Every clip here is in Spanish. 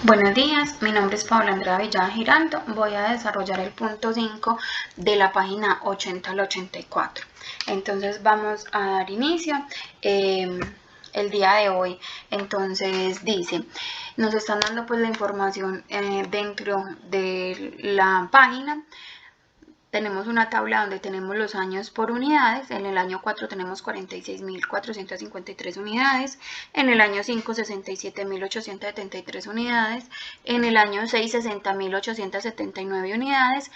Buenos días, mi nombre es Paula Andrea Villada Giraldo. Voy a desarrollar el punto 5 de la página 80 al 84. Entonces vamos a dar inicio el día de hoy. Entonces dice, nos están dando pues la información dentro de la página. Tenemos una tabla donde tenemos los años por unidades. En el año 4 tenemos 46.453 unidades. En el año 5, 67.873 unidades. En el año 6, 60.879 unidades.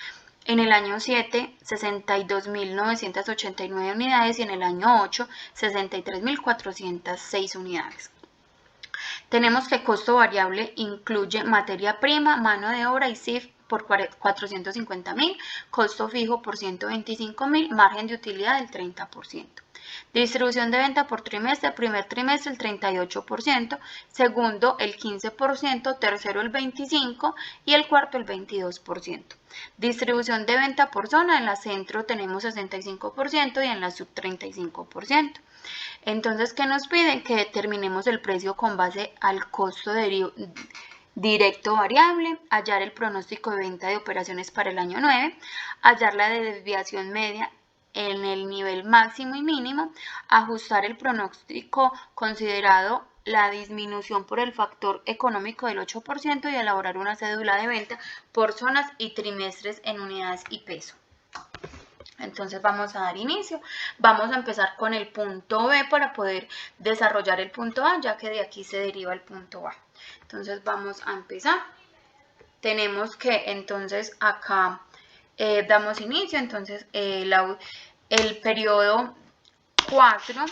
En el año 7, 62.989 unidades. Y en el año 8, 63.406 unidades. Tenemos que costo variable incluye materia prima, mano de obra y CIF por 450.000, costo fijo por 125.000, margen de utilidad del 30%. Distribución de venta por trimestre, primer trimestre el 38%, segundo el 15%, tercero el 25% y el cuarto el 22%. Distribución de venta por zona, en la centro tenemos 65% y en la sub 35%. Entonces, ¿qué nos piden? Que determinemos el precio con base al costo directo variable, hallar el pronóstico de venta de operaciones para el año 9, hallar la desviación media en el nivel máximo y mínimo, ajustar el pronóstico considerado la disminución por el factor económico del 8% y elaborar una cédula de venta por zonas y trimestres en unidades y peso. Entonces vamos a dar inicio. Vamos a empezar con el punto B para poder desarrollar el punto A, ya que de aquí se deriva el punto A. Entonces vamos a empezar. Tenemos que entonces acá damos inicio. Entonces el periodo 4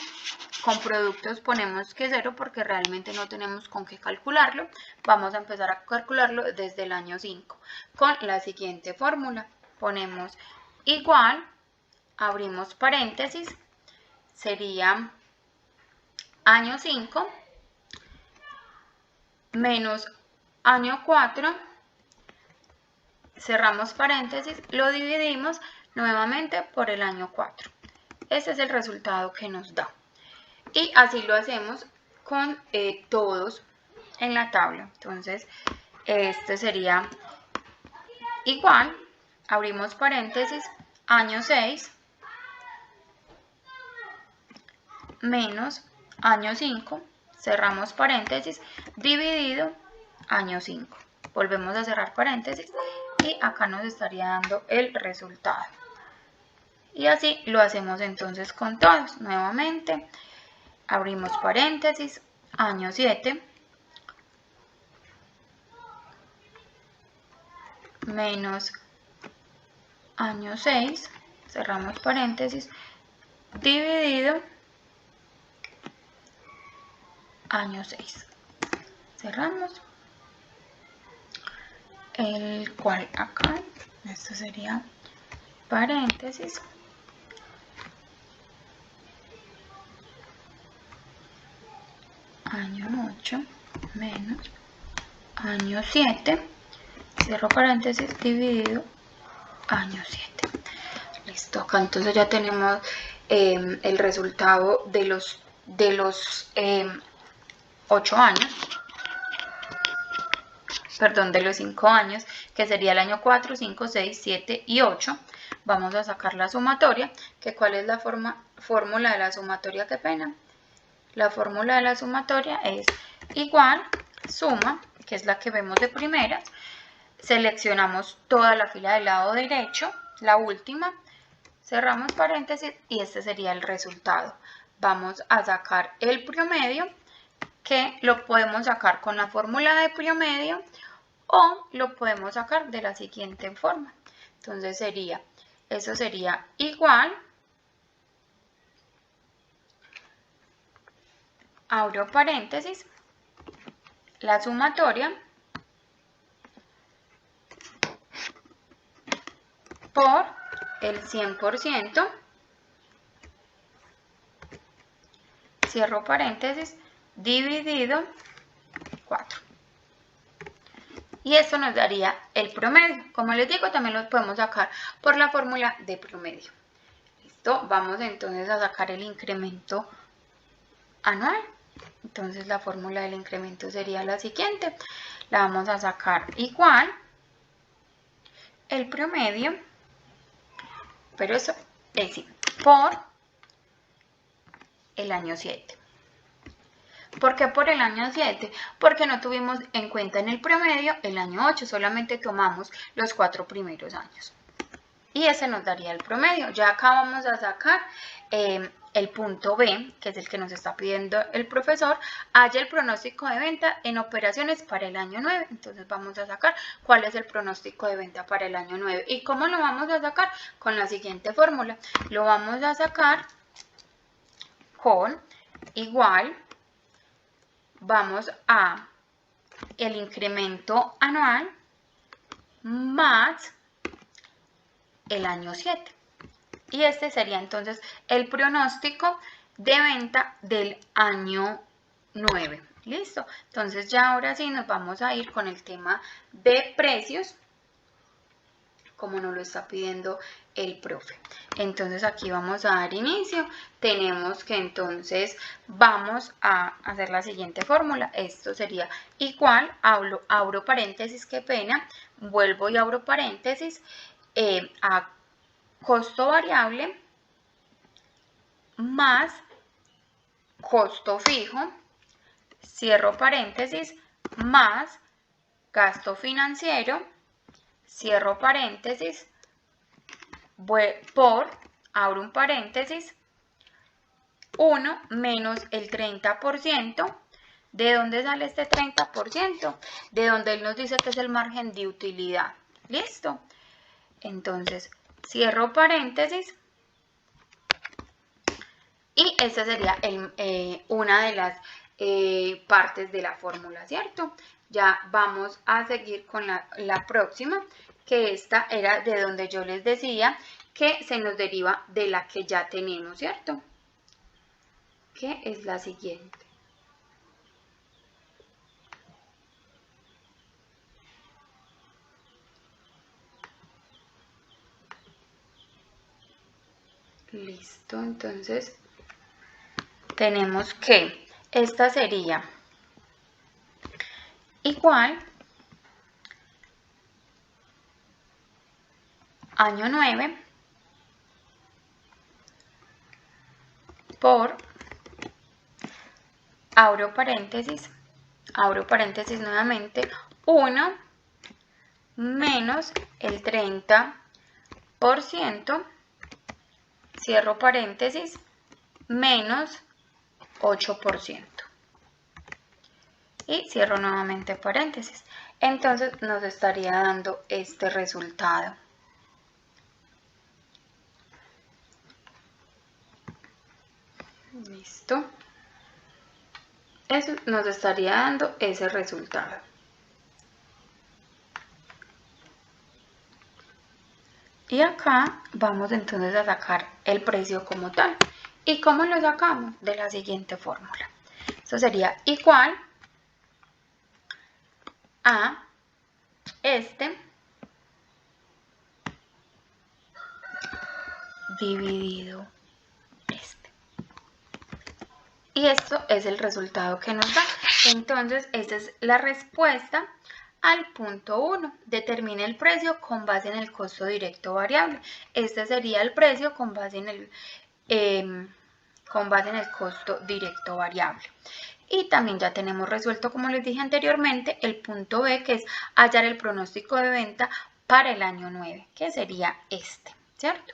con productos ponemos que 0 porque realmente no tenemos con qué calcularlo. Vamos a empezar a calcularlo desde el año 5 con la siguiente fórmula. Ponemos igual, abrimos paréntesis, sería año 5 menos año 4, cerramos paréntesis, lo dividimos nuevamente por el año 4. Ese es el resultado que nos da. Y así lo hacemos con todos en la tabla. Entonces, este sería igual, abrimos paréntesis, año 6 menos año 5, cerramos paréntesis, dividido año 5. Volvemos a cerrar paréntesis y acá nos estaría dando el resultado. Y así lo hacemos entonces con todos. Nuevamente, abrimos paréntesis, año 7 menos año 6, cerramos paréntesis, dividido año 6. Cerramos, el cual acá, esto sería paréntesis, año 8 menos año 7, cierro paréntesis, dividido año 7. Listo, acá entonces ya tenemos el resultado de los 8 años, perdón, de los 5 años, que sería el año 4, 5, 6, 7 y 8. Vamos a sacar la sumatoria, que ¿cuál es la fórmula de la sumatoria? Qué pena. La fórmula de la sumatoria es igual, suma, que es la que vemos de primeras, seleccionamos toda la fila del lado derecho, la última, cerramos paréntesis y este sería el resultado. Vamos a sacar el promedio, que lo podemos sacar con la fórmula de promedio o lo podemos sacar de la siguiente forma. Entonces sería, eso sería igual, abro paréntesis, la sumatoria por el 100%, cierro paréntesis, dividido 4. Y esto nos daría el promedio. Como les digo, también lo podemos sacar por la fórmula de promedio. Listo, vamos entonces a sacar el incremento anual. Entonces la fórmula del incremento sería la siguiente. la vamos a sacar igual el promedio, pero eso es sí, por el año 7. ¿Por qué por el año 7? Porque no tuvimos en cuenta en el promedio el año 8, solamente tomamos los 4 primeros años. Y ese nos daría el promedio. Ya acá vamos a sacar el punto B, que es el que nos está pidiendo el profesor. Haya el pronóstico de venta en operaciones para el año 9. Entonces vamos a sacar cuál es el pronóstico de venta para el año 9. ¿Y cómo lo vamos a sacar? Con la siguiente fórmula. Lo vamos a sacar con igual, vamos a el incremento anual más el año 7. Y este sería entonces el pronóstico de venta del año 9. ¿Listo? Entonces ya ahora sí nos vamos a ir con el tema de precios, como nos lo está pidiendo el profe. Entonces aquí vamos a dar inicio. Tenemos que entonces vamos a hacer la siguiente fórmula. Esto sería igual, abro paréntesis, qué pena, vuelvo y abro paréntesis, a costo variable más costo fijo, cierro paréntesis, más gasto financiero, cierro paréntesis, por, abro un paréntesis, 1 menos el 30%. ¿De dónde sale este 30%? De donde él nos dice que es el margen de utilidad. ¿Listo? Entonces, cierro paréntesis. Y esta sería una de las partes de la fórmula, ¿cierto? Ya vamos a seguir con la próxima, que esta era de donde yo les decía que se nos deriva de la que ya tenemos, ¿cierto? Que es la siguiente. Listo, entonces tenemos que esta sería igual año 9 por, abro paréntesis nuevamente, 1 menos el 30%, cierro paréntesis, menos 8%. Y cierro nuevamente paréntesis. Entonces nos estaría dando este resultado. Listo. Eso nos estaría dando ese resultado. Y acá vamos entonces a sacar el precio como tal. ¿Y cómo lo sacamos? De la siguiente fórmula. Esto sería igual a este dividido este. Y esto es el resultado que nos da. Entonces, esta es la respuesta al punto 1. Determine el precio con base en el costo directo variable. Este sería el precio con base en el costo directo variable. Y también ya tenemos resuelto, como les dije anteriormente, el punto B, que es hallar el pronóstico de venta para el año 9, que sería este, ¿cierto?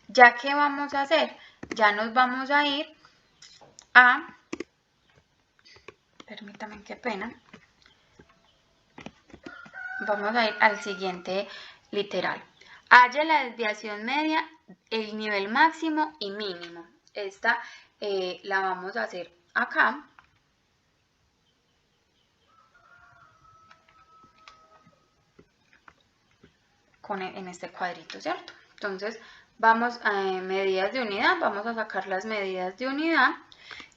Ya que vamos a hacer, ya nos vamos a ir a, permítanme, qué pena, vamos a ir al siguiente literal. Halla la desviación media, el nivel máximo y mínimo. Esta la vamos a hacer acá. En este cuadrito, ¿cierto? Entonces, vamos a medidas de unidad, vamos a sacar las medidas de unidad.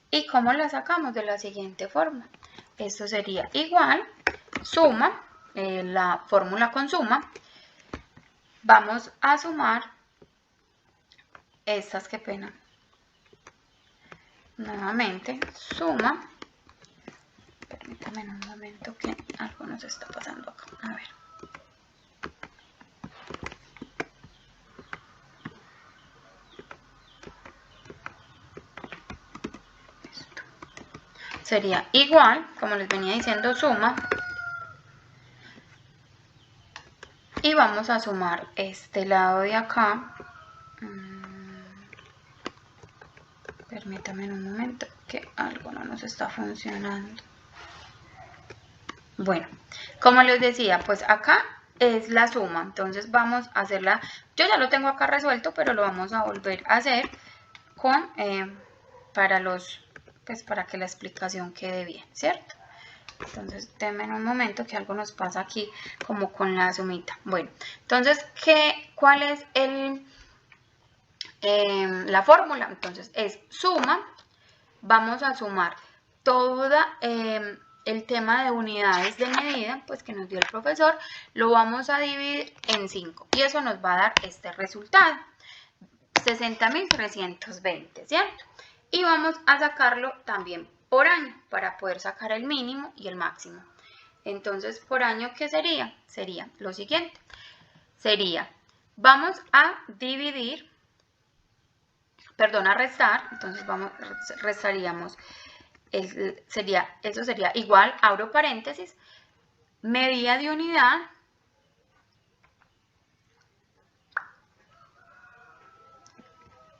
¿Y cómo las sacamos? De la siguiente forma. Esto sería igual, suma, la fórmula con suma. Vamos a sumar estas, qué pena. Nuevamente, suma, Permítame en un momento que algo nos está pasando acá. A ver. Esto. Sería igual, como les venía diciendo, suma. Y vamos a sumar este lado de acá. Permítame en un momento que algo no nos está funcionando. Bueno, como les decía, pues acá es la suma, entonces vamos a hacerla, yo ya lo tengo acá resuelto, pero lo vamos a volver a hacer con, para que la explicación quede bien, ¿cierto? Entonces, denme un momento que algo nos pasa aquí como con la sumita. Bueno, entonces, ¿cuál es la fórmula? Entonces, es suma, vamos a sumar toda el tema de unidades de medida, pues que nos dio el profesor, lo vamos a dividir en 5 y eso nos va a dar este resultado, 60.320, ¿cierto? Y vamos a sacarlo también por año para poder sacar el mínimo y el máximo. Entonces, por año, ¿qué sería? Sería lo siguiente. Vamos a dividir, a restar, entonces restaríamos, eso sería igual, abro paréntesis, medida de unidad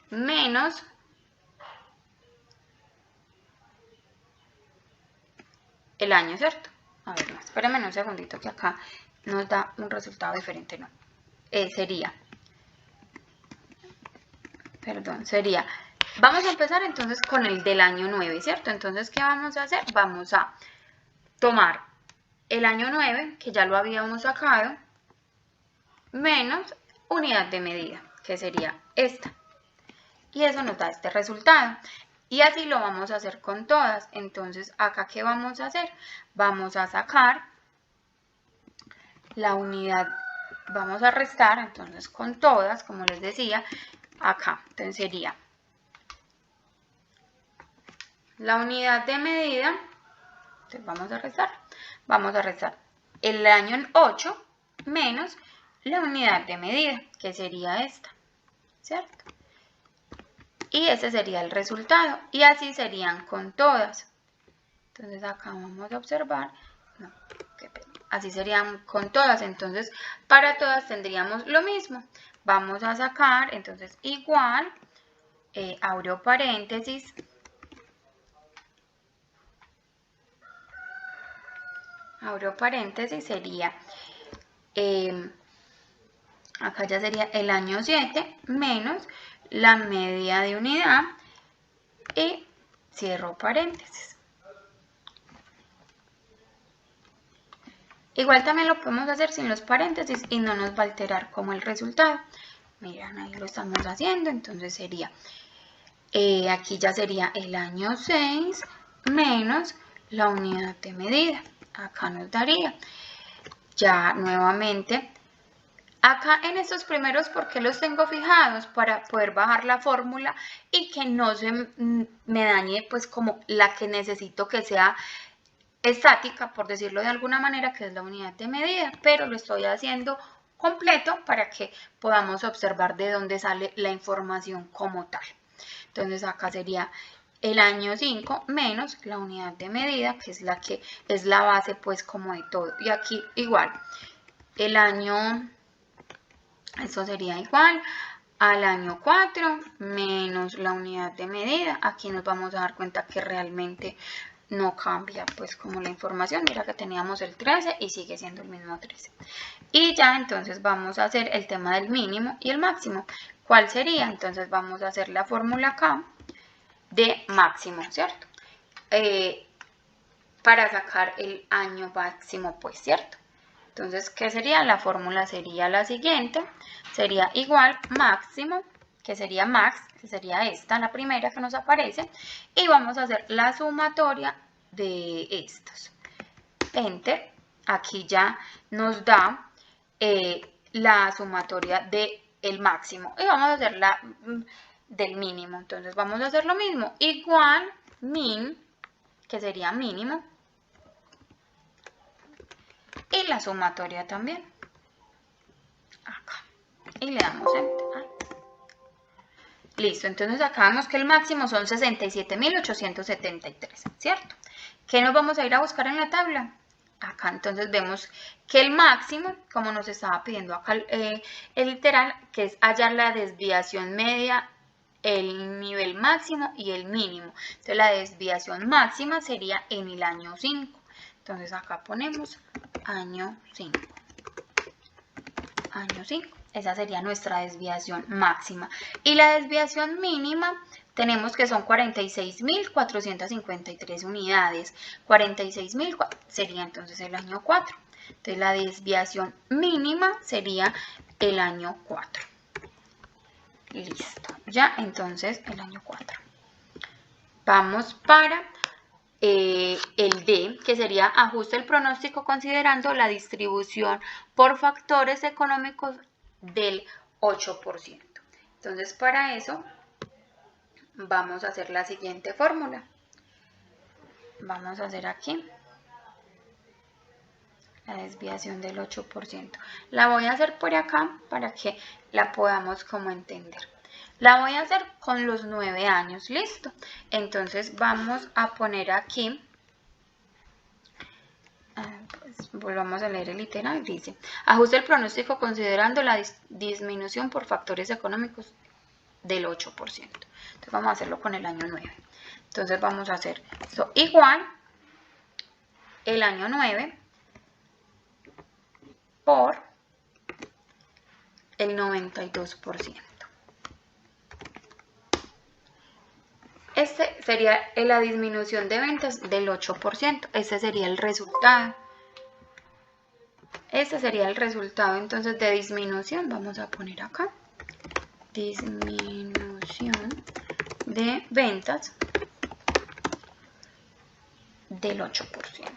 menos el año, ¿cierto? A ver, espérenme un segundito que acá nos da un resultado diferente, ¿no? Vamos a empezar entonces con el del año 9, ¿cierto? Entonces, ¿qué vamos a hacer? Vamos a tomar el año 9, que ya lo habíamos sacado, menos unidad de medida, que sería esta. Y eso nos da este resultado. Y así lo vamos a hacer con todas. Entonces, acá, ¿qué vamos a hacer? Vamos a sacar la unidad, vamos a restar, entonces con todas, como les decía, acá. Entonces sería la unidad de medida, entonces vamos a restar el año 8 menos la unidad de medida, que sería esta, ¿cierto? Y ese sería el resultado, y así serían con todas. Entonces acá vamos a observar, así serían con todas, entonces para todas tendríamos lo mismo. Vamos a sacar, entonces igual, abro paréntesis, sería, acá ya sería el año 7 menos la media de unidad y cierro paréntesis. Igual también lo podemos hacer sin los paréntesis y no nos va a alterar como el resultado. Miren, ahí lo estamos haciendo, entonces sería, aquí ya sería el año 6 menos la unidad de medida. Acá nos daría, ya nuevamente, acá en estos primeros, ¿por qué los tengo fijados? Para poder bajar la fórmula y que no se me dañe, pues como la que necesito que sea estática, por decirlo de alguna manera, que es la unidad de medida, pero lo estoy haciendo completo para que podamos observar de dónde sale la información como tal. Entonces acá sería el año 5 menos la unidad de medida, que es la base pues como de todo. Y aquí igual, el año, esto sería igual al año 4 menos la unidad de medida. Aquí nos vamos a dar cuenta que realmente no cambia pues como la información. Mira que teníamos el 13 y sigue siendo el mismo 13. Y ya entonces vamos a hacer el tema del mínimo y el máximo. ¿Cuál sería? Entonces vamos a hacer la fórmula acá de máximo, ¿cierto? Para sacar el año máximo, pues, ¿cierto? Entonces, ¿qué sería? La fórmula sería la siguiente. Sería igual máximo, que sería max, que sería esta, la primera que nos aparece. Y vamos a hacer la sumatoria de estos. Enter. Aquí ya nos da la sumatoria del máximo. Y vamos a hacer la del mínimo. Entonces vamos a hacer lo mismo. Igual min, que sería mínimo, y la sumatoria también. Acá. Y le damos Enter. Listo, entonces acá vemos que el máximo son 67.873, ¿cierto? ¿Qué nos vamos a ir a buscar en la tabla? Acá entonces vemos que el máximo, como nos estaba pidiendo acá el literal, que es hallar la desviación media, el nivel máximo y el mínimo. Entonces la desviación máxima sería en el año 5. Entonces acá ponemos año 5. Año 5. Esa sería nuestra desviación máxima. Y la desviación mínima tenemos que son 46.453 unidades. 46.000 sería entonces el año 4. Entonces la desviación mínima sería el año 4. Listo. Ya entonces el año 4. Vamos para el D, que sería ajuste el pronóstico considerando la distribución por factores económicos del 8%. Entonces, para eso vamos a hacer la siguiente fórmula. Vamos a hacer aquí la desviación del 8%. La voy a hacer por acá para que la podamos como entender. La voy a hacer con los 9 años, ¿listo? Entonces vamos a poner aquí, pues volvamos a leer el literal, dice, ajuste el pronóstico considerando la disminución por factores económicos del 8%. Entonces vamos a hacerlo con el año 9. Entonces vamos a hacer esto igual el año 9 por el 92%. Este sería la disminución de ventas del 8%. Este sería el resultado. Este sería el resultado entonces de disminución. Vamos a poner acá. Disminución de ventas del 8%.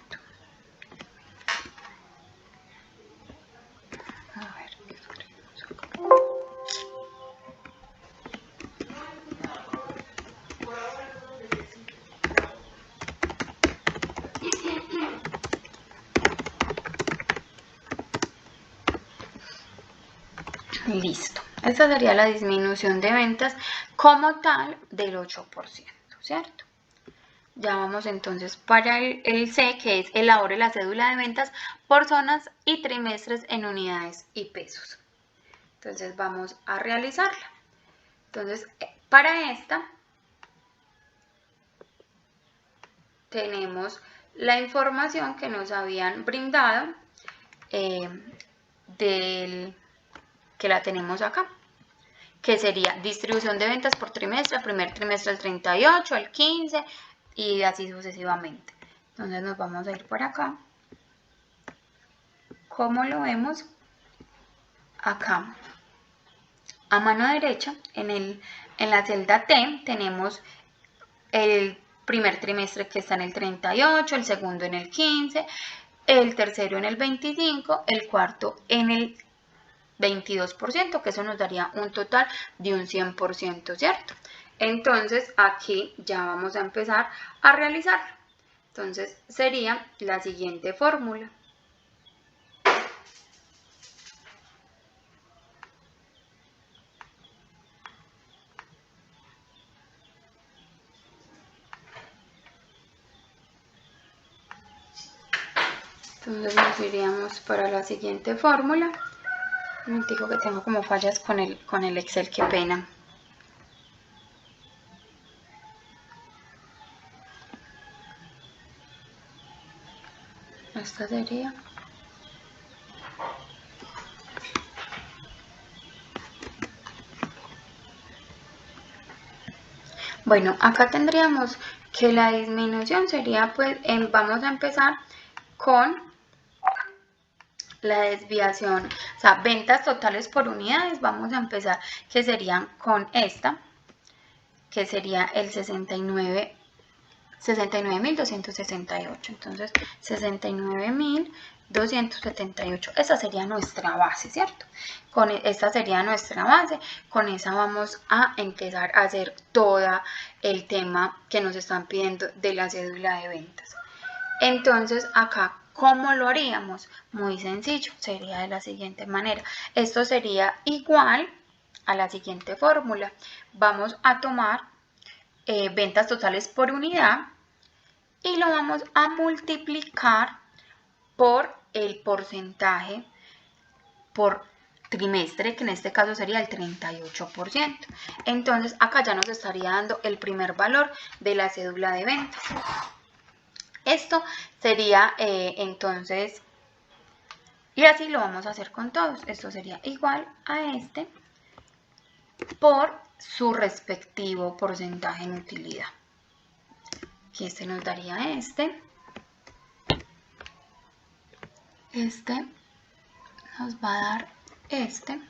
Listo. Esta sería la disminución de ventas como tal del 8%, ¿cierto? Ya vamos entonces para el C, que es elabore la cédula de ventas por zonas y trimestres en unidades y pesos. Entonces vamos a realizarla. Entonces, para esta tenemos la información que nos habían brindado que la tenemos acá, que sería distribución de ventas por trimestre, el primer trimestre el 38, el 15 y así sucesivamente. Entonces nos vamos a ir por acá. ¿Cómo lo vemos? Acá, a mano derecha, en la celda T, tenemos el primer trimestre que está en el 38, el segundo en el 15, el tercero en el 25, el cuarto en el 22%, que eso nos daría un total de un 100%, ¿cierto? Entonces, aquí ya vamos a empezar a realizarlo. Entonces, sería la siguiente fórmula. Entonces, nos iríamos para la siguiente fórmula. Un momentico que tengo como fallas con el Excel, qué pena. Esta sería. Bueno, acá tendríamos que la disminución sería, pues, vamos a empezar con la desviación, o sea, ventas totales por unidades, vamos a empezar, que serían con esta, que sería el 69.268, entonces 69.278, esa sería nuestra base, ¿cierto? Esta sería nuestra base, con esa vamos a empezar a hacer todo el tema que nos están pidiendo de la cédula de ventas. Entonces acá, ¿cómo lo haríamos? Muy sencillo, sería de la siguiente manera. Esto sería igual a la siguiente fórmula. Vamos a tomar ventas totales por unidad y lo vamos a multiplicar por el porcentaje por trimestre, que en este caso sería el 38%. Entonces acá ya nos estaría dando el primer valor de la cédula de ventas. Esto sería entonces, y así lo vamos a hacer con todos. Esto sería igual a este por su respectivo porcentaje en utilidad. Aquí este nos daría este. Este nos va a dar este.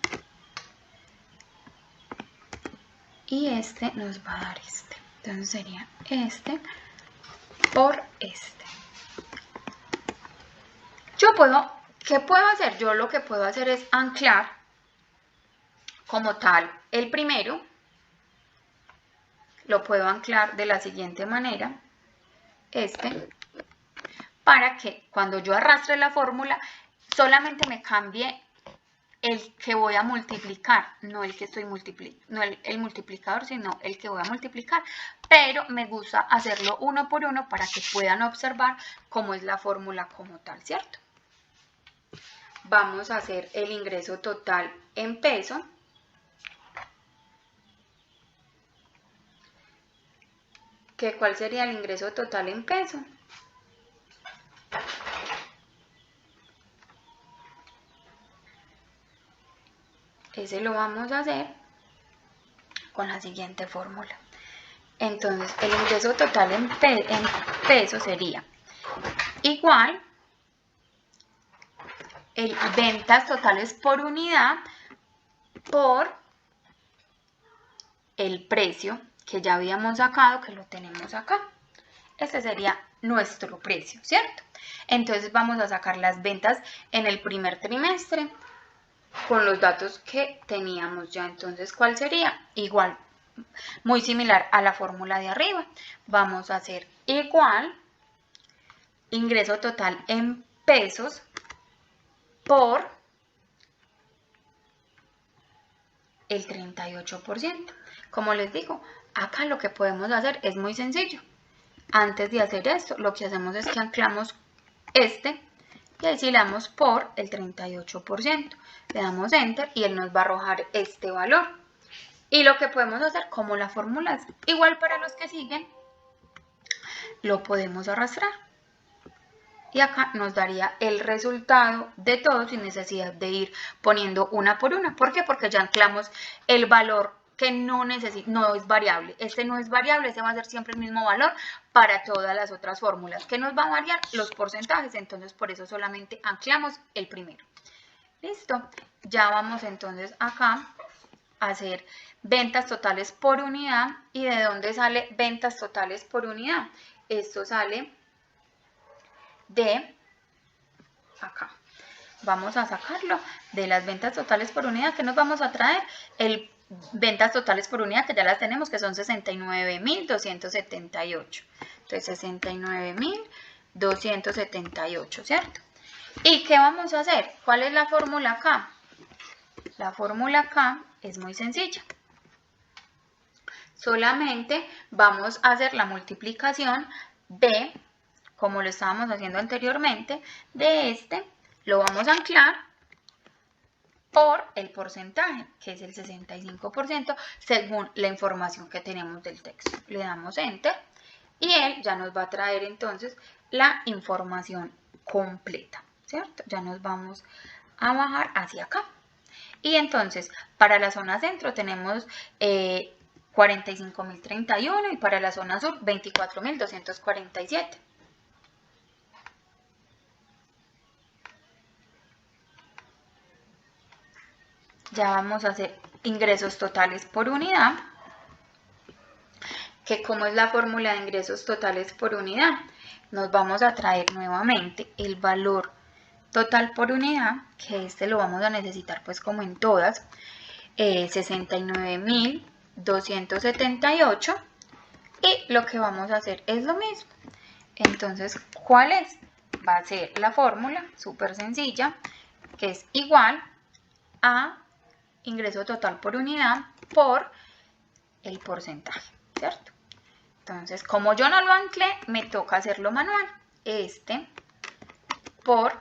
Y este nos va a dar este. Entonces sería este por este. ¿Qué puedo hacer? Yo lo que puedo hacer es anclar como tal el primero. Lo puedo anclar de la siguiente manera. Para que cuando yo arrastre la fórmula, solamente me cambie el que voy a multiplicar, no el que estoy multiplicando, no el multiplicador, sino el que voy a multiplicar. Pero me gusta hacerlo uno por uno para que puedan observar cómo es la fórmula como tal, ¿cierto? Vamos a hacer el ingreso total en peso. ¿Cuál sería el ingreso total en peso? Ese lo vamos a hacer con la siguiente fórmula. Entonces, el ingreso total en peso sería igual el ventas totales por unidad por el precio que ya habíamos sacado, que lo tenemos acá. Este sería nuestro precio, ¿cierto? Entonces vamos a sacar las ventas en el primer trimestre con los datos que teníamos ya. Entonces, ¿cuál sería? Igual, muy similar a la fórmula de arriba. Vamos a hacer igual ingreso total en pesos por el 38%. Como les digo, acá lo que podemos hacer es muy sencillo. Antes de hacer esto, lo que hacemos es que anclamos este y ahí sí le damos por el 38%. Le damos Enter y él nos va a arrojar este valor. Y lo que podemos hacer, como la fórmula es igual para los que siguen, lo podemos arrastrar. Y acá nos daría el resultado de todo sin necesidad de ir poniendo una por una. ¿Por qué? Porque ya anclamos el valor que no es variable. Este no es variable, este va a ser siempre el mismo valor para todas las otras fórmulas. ¿Qué nos va a variar? Los porcentajes. Entonces, por eso solamente anclamos el primero. Listo. Ya vamos entonces acá a hacer ventas totales por unidad. ¿Y de dónde sale ventas totales por unidad? Esto sale de acá. Vamos a sacarlo de las ventas totales por unidad. ¿Qué nos vamos a traer? El ventas totales por unidad, que ya las tenemos, que son 69.278. Entonces, 69.278, ¿cierto? ¿Y qué vamos a hacer? ¿Cuál es la fórmula acá? La fórmula acá es muy sencilla. Solamente vamos a hacer la multiplicación de, como lo estábamos haciendo anteriormente, de este, lo vamos a anclar por el porcentaje, que es el 65%, según la información que tenemos del texto. Le damos Enter y él ya nos va a traer entonces la información completa, ¿cierto? Ya nos vamos a bajar hacia acá. Y entonces, para la zona centro tenemos 45.031 y para la zona sur 24.247. Ya vamos a hacer ingresos totales por unidad, que como es la fórmula de ingresos totales por unidad, nos vamos a traer nuevamente el valor total por unidad, que este lo vamos a necesitar pues como en todas, 69.278, y lo que vamos a hacer es lo mismo, Entonces, ¿cuál es? Va a ser la fórmula súper sencilla, que es igual a ingreso total por unidad por el porcentaje, ¿cierto? Entonces, como yo no lo anclé, me toca hacerlo manual. Este por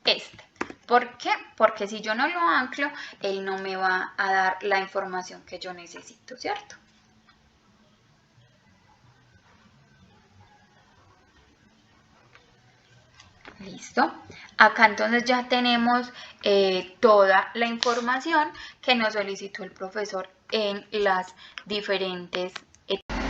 este. ¿Por qué? Porque si yo no lo anclo, él no me va a dar la información que yo necesito, ¿cierto? Listo. Acá entonces ya tenemos toda la información que nos solicitó el profesor en las diferentes etapas.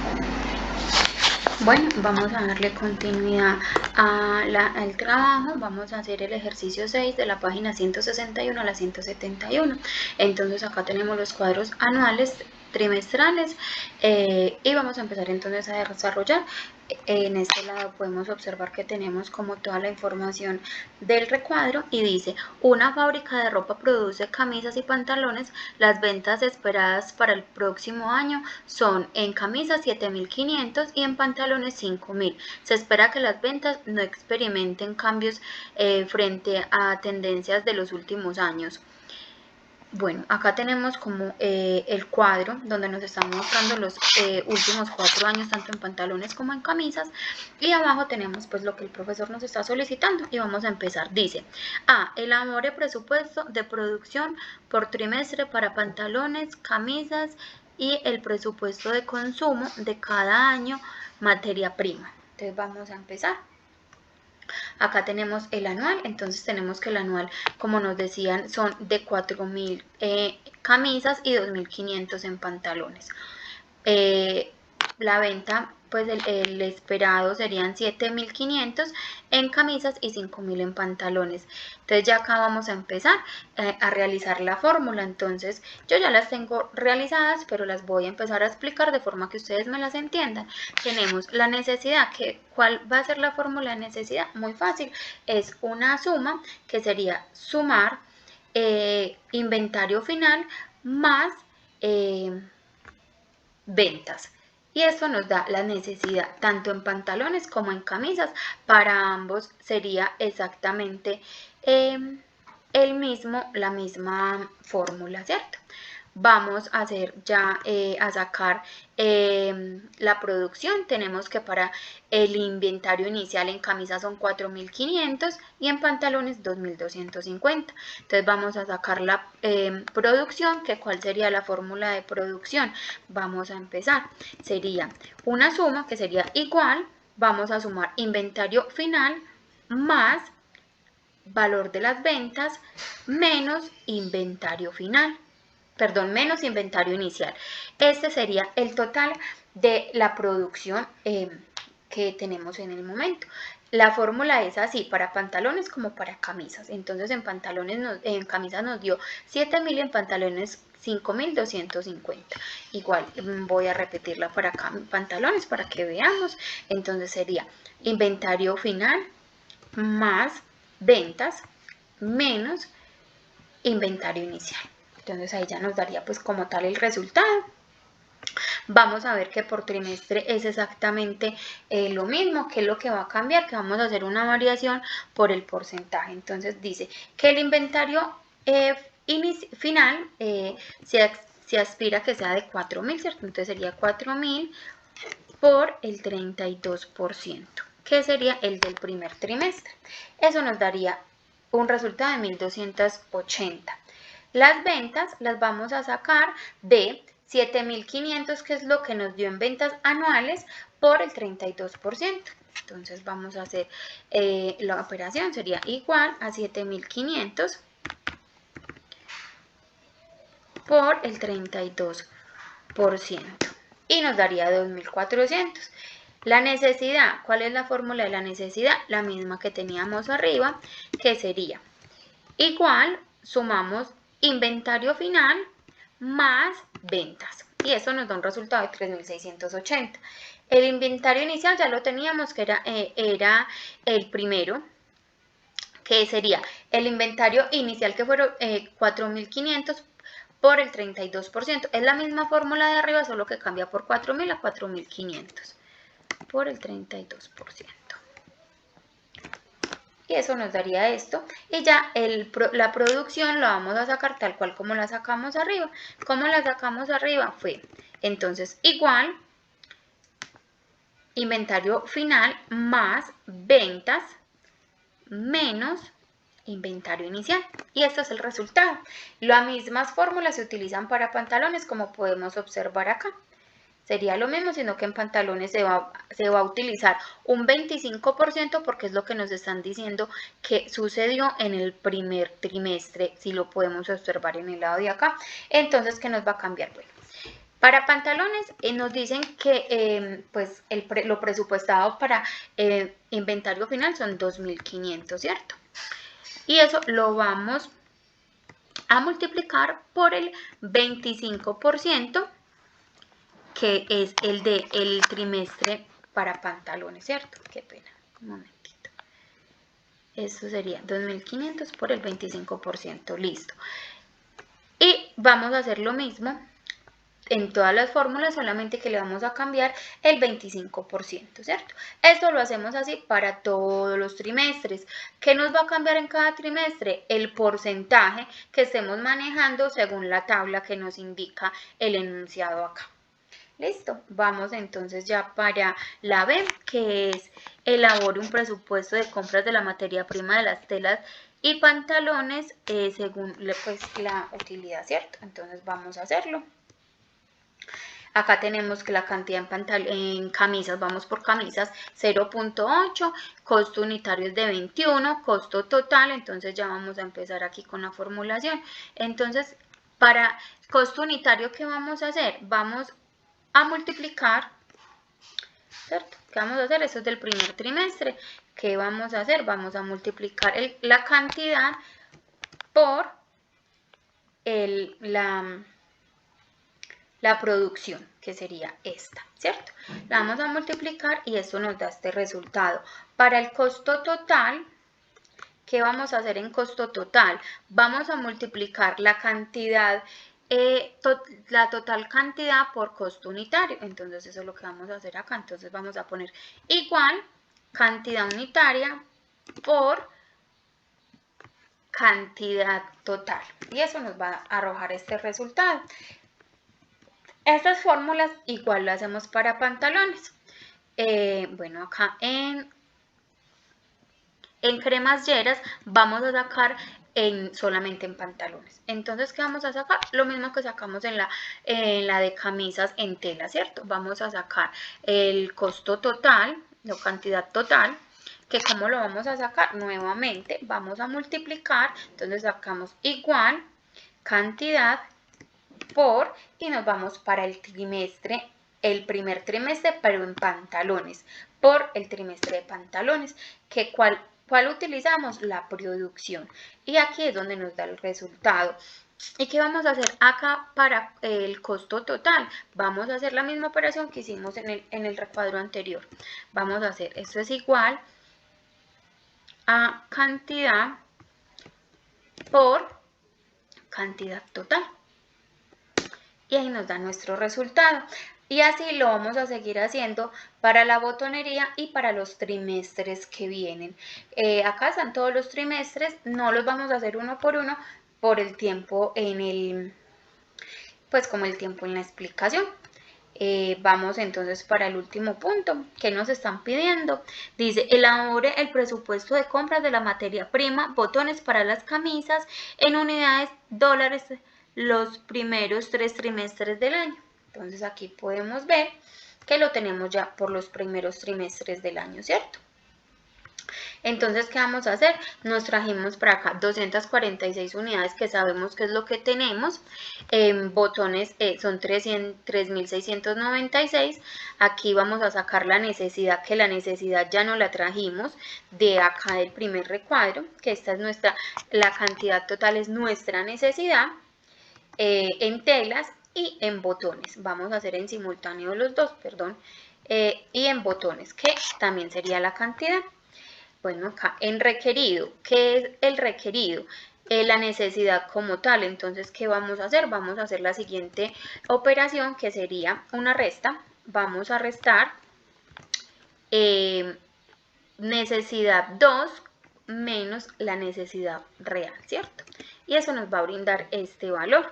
Bueno, vamos a darle continuidad al trabajo. Vamos a hacer el ejercicio 6 de la página 161 a la 171. Entonces acá tenemos los cuadros anuales, trimestrales, y vamos a empezar entonces a desarrollar. En este lado podemos observar que tenemos como toda la información del recuadro y dice: una fábrica de ropa produce camisas y pantalones. Las ventas esperadas para el próximo año son en camisas 7.500 y en pantalones 5.000. Se espera que las ventas no experimenten cambios frente a tendencias de los últimos años. Bueno, acá tenemos como el cuadro donde nos están mostrando los últimos 4 años, tanto en pantalones como en camisas, y abajo tenemos pues lo que el profesor nos está solicitando y vamos a empezar. Dice: elabore presupuesto de producción por trimestre para pantalones, camisas y el presupuesto de consumo de cada año, materia prima. Entonces vamos a empezar. Acá tenemos el anual, entonces tenemos que el anual, como nos decían, son de 4.000 camisas y 2.500 en pantalones. La venta, pues el esperado serían 7.500 en camisas y 5.000 en pantalones. Entonces ya acá vamos a empezar a realizar la fórmula. Entonces yo ya las tengo realizadas, pero las voy a empezar a explicar de forma que ustedes me las entiendan. Tenemos la necesidad, ¿cuál va a ser la fórmula de necesidad? Muy fácil, es una suma que sería sumar inventario final más ventas, y eso nos da la necesidad tanto en pantalones como en camisas. Para ambos sería exactamente la misma fórmula, ¿cierto? Vamos a hacer ya a sacar la producción. Tenemos que para el inventario inicial en camisas son 4.500 y en pantalones 2.250. Entonces vamos a sacar la producción, que cuál sería la fórmula de producción. Vamos a empezar, sería una suma que sería igual, vamos a sumar inventario final más valor de las ventas menos inventario final. Perdón, menos inventario inicial. Este sería el total de la producción que tenemos en el momento. La fórmula es así para pantalones como para camisas. Entonces en camisas nos dio 7.000, en pantalones 5.250. Igual voy a repetirla para pantalones para que veamos. Entonces sería inventario final más ventas menos inventario inicial. Entonces ahí ya nos daría pues como tal el resultado. Vamos a ver que por trimestre es exactamente lo mismo. ¿Qué es lo que va a cambiar? Que vamos a hacer una variación por el porcentaje. Entonces dice que el inventario final se aspira que sea de 4.000, ¿cierto? Entonces sería 4.000 por el 32%, que sería el del primer trimestre. Eso nos daría un resultado de 1.280. Las ventas las vamos a sacar de 7.500, que es lo que nos dio en ventas anuales, por el 32%. Entonces vamos a hacer la operación, sería igual a 7.500 por el 32%. Y nos daría 2.400. La necesidad, ¿cuál es la fórmula de la necesidad? La misma que teníamos arriba, que sería igual, sumamos inventario final más ventas, y eso nos da un resultado de 3.680. El inventario inicial ya lo teníamos, que era el primero, que sería el inventario inicial, que fueron 4.500 por el 32%. Es la misma fórmula de arriba, solo que cambia por 4.000 a 4.500. por el 32%. Y eso nos daría esto. Y ya la producción la vamos a sacar tal cual como la sacamos arriba. ¿Cómo la sacamos arriba? Fue entonces igual inventario final más ventas menos inventario inicial. Y esto es el resultado. Las mismas fórmulas se utilizan para pantalones, como podemos observar acá. Sería lo mismo, sino que en pantalones se va a utilizar un 25% porque es lo que nos están diciendo que sucedió en el primer trimestre, si lo podemos observar en el lado de acá. Entonces, ¿qué nos va a cambiar? Bueno, para pantalones nos dicen que pues lo presupuestado para inventario final son 2.500, ¿cierto? Y eso lo vamos a multiplicar por el 25%, que es el trimestre para pantalones, ¿cierto? Qué pena, un momentito. Esto sería 2.500 por el 25%, listo. Y vamos a hacer lo mismo en todas las fórmulas, solamente que le vamos a cambiar el 25%, ¿cierto? Esto lo hacemos así para todos los trimestres. ¿Qué nos va a cambiar en cada trimestre? El porcentaje que estemos manejando según la tabla que nos indica el enunciado acá. Listo, vamos entonces ya para la B, que es elabore un presupuesto de compras de la materia prima de las telas y pantalones según pues, la utilidad, ¿cierto? Entonces vamos a hacerlo. Acá tenemos que la cantidad en camisas, vamos por camisas, 0.8, costo unitario es de 21, costo total, entonces ya vamos a empezar aquí con la formulación. Entonces, para costo unitario, ¿qué vamos a hacer? Vamos a multiplicar, ¿cierto? ¿Qué vamos a hacer? Esto es del primer trimestre. ¿Qué vamos a hacer? Vamos a multiplicar la cantidad por la producción, que sería esta, ¿cierto? La vamos a multiplicar y esto nos da este resultado. Para el costo total, ¿qué vamos a hacer en costo total? Vamos a multiplicar la cantidad la total cantidad por costo unitario. Entonces eso es lo que vamos a hacer acá. Entonces vamos a poner igual cantidad unitaria por cantidad total. Y eso nos va a arrojar este resultado. Estas fórmulas igual las hacemos para pantalones. Bueno, acá en cremalleras vamos a sacar solamente en pantalones. Entonces, ¿qué vamos a sacar? Lo mismo que sacamos en la de camisas en tela, ¿cierto? Vamos a sacar el costo total, la cantidad total, que ¿cómo lo vamos a sacar? Nuevamente vamos a multiplicar, entonces sacamos igual cantidad por, y nos vamos para el trimestre, el primer trimestre, pero en pantalones, por el trimestre de pantalones, que ¿cuál utilizamos? La producción. Y aquí es donde nos da el resultado. ¿Y qué vamos a hacer acá para el costo total? Vamos a hacer la misma operación que hicimos en el recuadro anterior. Vamos a hacer, esto es igual a cantidad por cantidad total. Y ahí nos da nuestro resultado. Y así lo vamos a seguir haciendo para la botonería y para los trimestres que vienen. Acá están todos los trimestres, no los vamos a hacer uno por el tiempo pues como el tiempo en la explicación. Vamos entonces para el último punto que nos están pidiendo. Dice, elabore el presupuesto de compras de la materia prima, botones para las camisas en unidades dólares los primeros 3 trimestres del año. Entonces aquí podemos ver que lo tenemos ya por los primeros trimestres del año, ¿cierto? Entonces, ¿qué vamos a hacer? Nos trajimos para acá 246 unidades, que sabemos que es lo que tenemos. Botones son 3.696. Aquí vamos a sacar la necesidad, que la necesidad ya no la trajimos de acá del primer recuadro, que esta es la cantidad total es nuestra necesidad en telas y en botones. Vamos a hacer en simultáneo los dos, perdón, y en botones, que también sería la cantidad. Bueno, acá en requerido, ¿qué es el requerido? La necesidad como tal. Entonces, ¿qué vamos a hacer? Vamos a hacer la siguiente operación, que sería una resta. Vamos a restar necesidad 2 menos la necesidad real, ¿cierto? Y eso nos va a brindar este valor.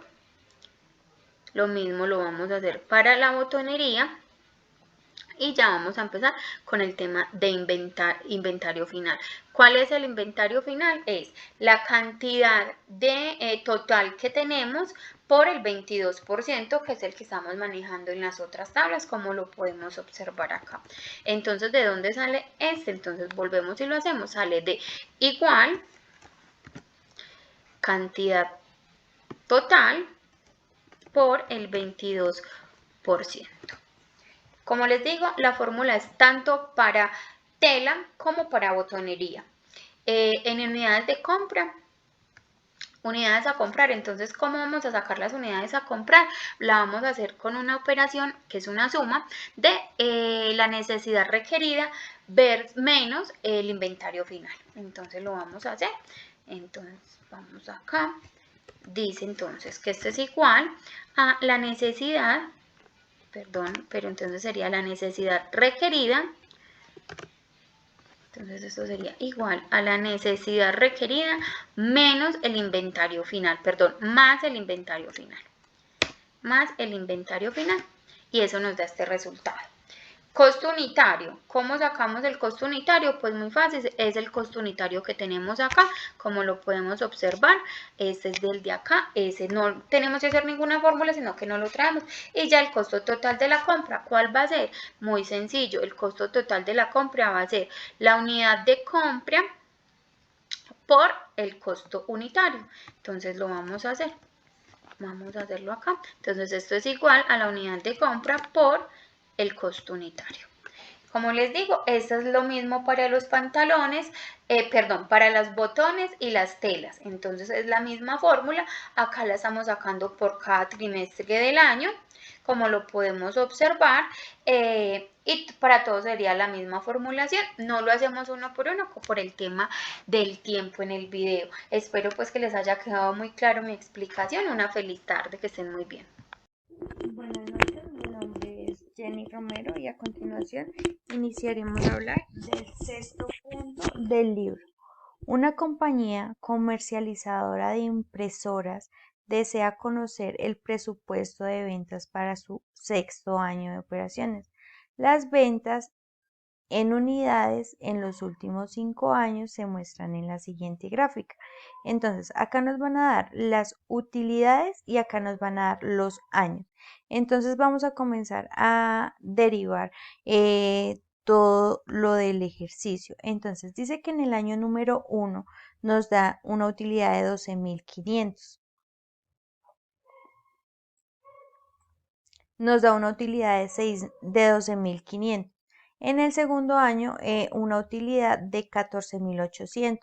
Lo mismo lo vamos a hacer para la botonería. Y ya vamos a empezar con el tema de inventario final. ¿Cuál es el inventario final? Es la cantidad de total que tenemos por el 22%, que es el que estamos manejando en las otras tablas, como lo podemos observar acá. Entonces, ¿de dónde sale este? Entonces, volvemos y lo hacemos. Sale de igual cantidad total por el 22%. Como les digo, la fórmula es tanto para tela como para botonería. En unidades de compra, unidades a comprar, entonces, ¿cómo vamos a sacar las unidades a comprar? La vamos a hacer con una operación que es una suma de la necesidad requerida menos el inventario final. Entonces, lo vamos a hacer. Entonces, vamos acá. Dice entonces que esto es igual a la necesidad, perdón, pero entonces sería la necesidad requerida. Entonces esto sería igual a la necesidad requerida menos el inventario final, perdón, más el inventario final. Más el inventario final. Y eso nos da este resultado. Costo unitario. ¿Cómo sacamos el costo unitario? Pues muy fácil, es el costo unitario que tenemos acá, como lo podemos observar. Este es del de acá, ese no tenemos que hacer ninguna fórmula, sino que no lo traemos. Y ya el costo total de la compra, ¿cuál va a ser? Muy sencillo, el costo total de la compra va a ser la unidad de compra por el costo unitario. Entonces lo vamos a hacer. Vamos a hacerlo acá. Entonces esto es igual a la unidad de compra por el costo unitario. Como les digo, esto es lo mismo para los pantalones, para los botones y las telas. Entonces es la misma fórmula. Acá la estamos sacando por cada trimestre del año, como lo podemos observar. Y para todos sería la misma formulación. No lo hacemos uno por el tema del tiempo en el video. Espero pues que les haya quedado muy claro mi explicación. Una feliz tarde, que estén muy bien. Buenas noches, mi nombre es Jenny Romero y a continuación iniciaremos a hablar del sexto punto del libro. Una compañía comercializadora de impresoras desea conocer el presupuesto de ventas para su sexto año de operaciones. Las ventas en unidades en los últimos 5 años se muestran en la siguiente gráfica. Entonces, acá nos van a dar las utilidades y acá nos van a dar los años. Entonces, vamos a comenzar a derivar todo lo del ejercicio. Entonces, dice que en el año número 1 nos da una utilidad de 12.500. Nos da una utilidad de 12.500. En el segundo año, una utilidad de 14.800.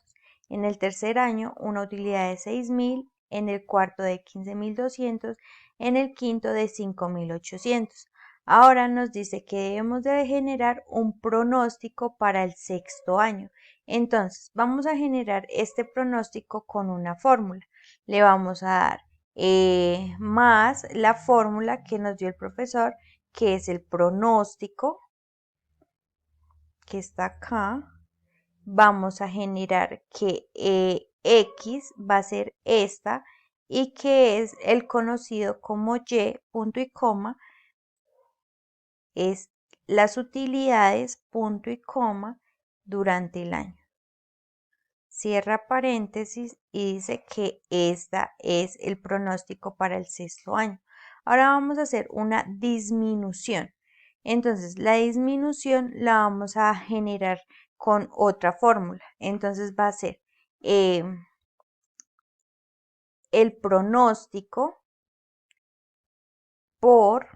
En el tercer año, una utilidad de 6.000. En el cuarto, de 15.200. En el quinto, de 5.800. Ahora nos dice que debemos de generar un pronóstico para el sexto año. Entonces, vamos a generar este pronóstico con una fórmula. Le vamos a dar más la fórmula que nos dio el profesor, que es el pronóstico, que está acá. Vamos a generar que X va a ser esta y que es el conocido como Y, punto y coma, es las utilidades, punto y coma, durante el año. Cierra paréntesis y dice que esta es el pronóstico para el sexto año. Ahora vamos a hacer una disminución. Entonces, la disminución la vamos a generar con otra fórmula. Entonces, va a ser el pronóstico por,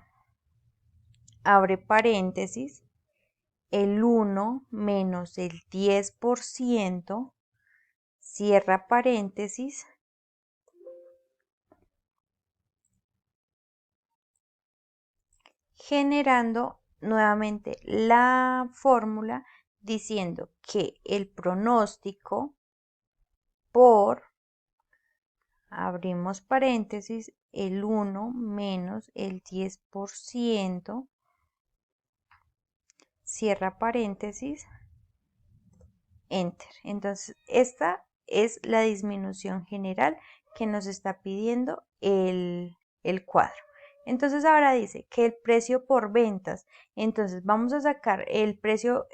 abre paréntesis, el 1 menos el 10%, cierra paréntesis, generando nuevamente la fórmula diciendo que el pronóstico por, abrimos paréntesis, el 1 menos el 10%, cierra paréntesis, enter. Entonces, esta es la disminución general que nos está pidiendo el cuadro. Entonces ahora dice que el precio por ventas, entonces vamos a sacar el precio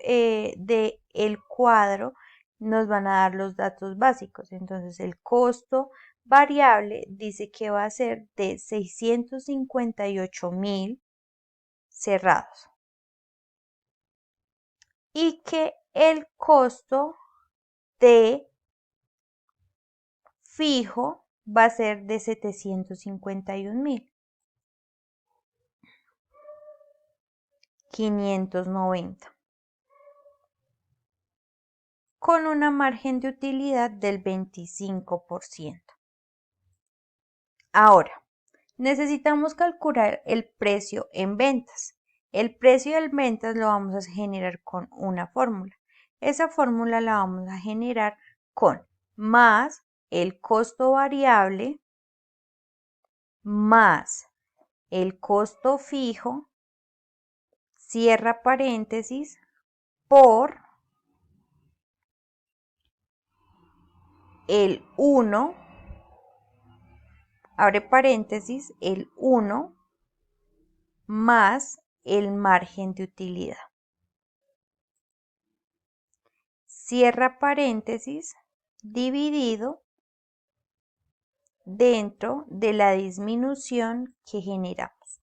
del cuadro, nos van a dar los datos básicos. Entonces el costo variable dice que va a ser de 658.000 cerrados y que el costo de fijo va a ser de 751.590 con una margen de utilidad del 25%. Ahora, necesitamos calcular el precio en ventas. El precio en ventas lo vamos a generar con una fórmula. Esa fórmula la vamos a generar con más el costo variable más el costo fijo, cierra paréntesis, por el 1, abre paréntesis, el 1 más el margen de utilidad. Cierra paréntesis, dividido dentro de la disminución que generamos.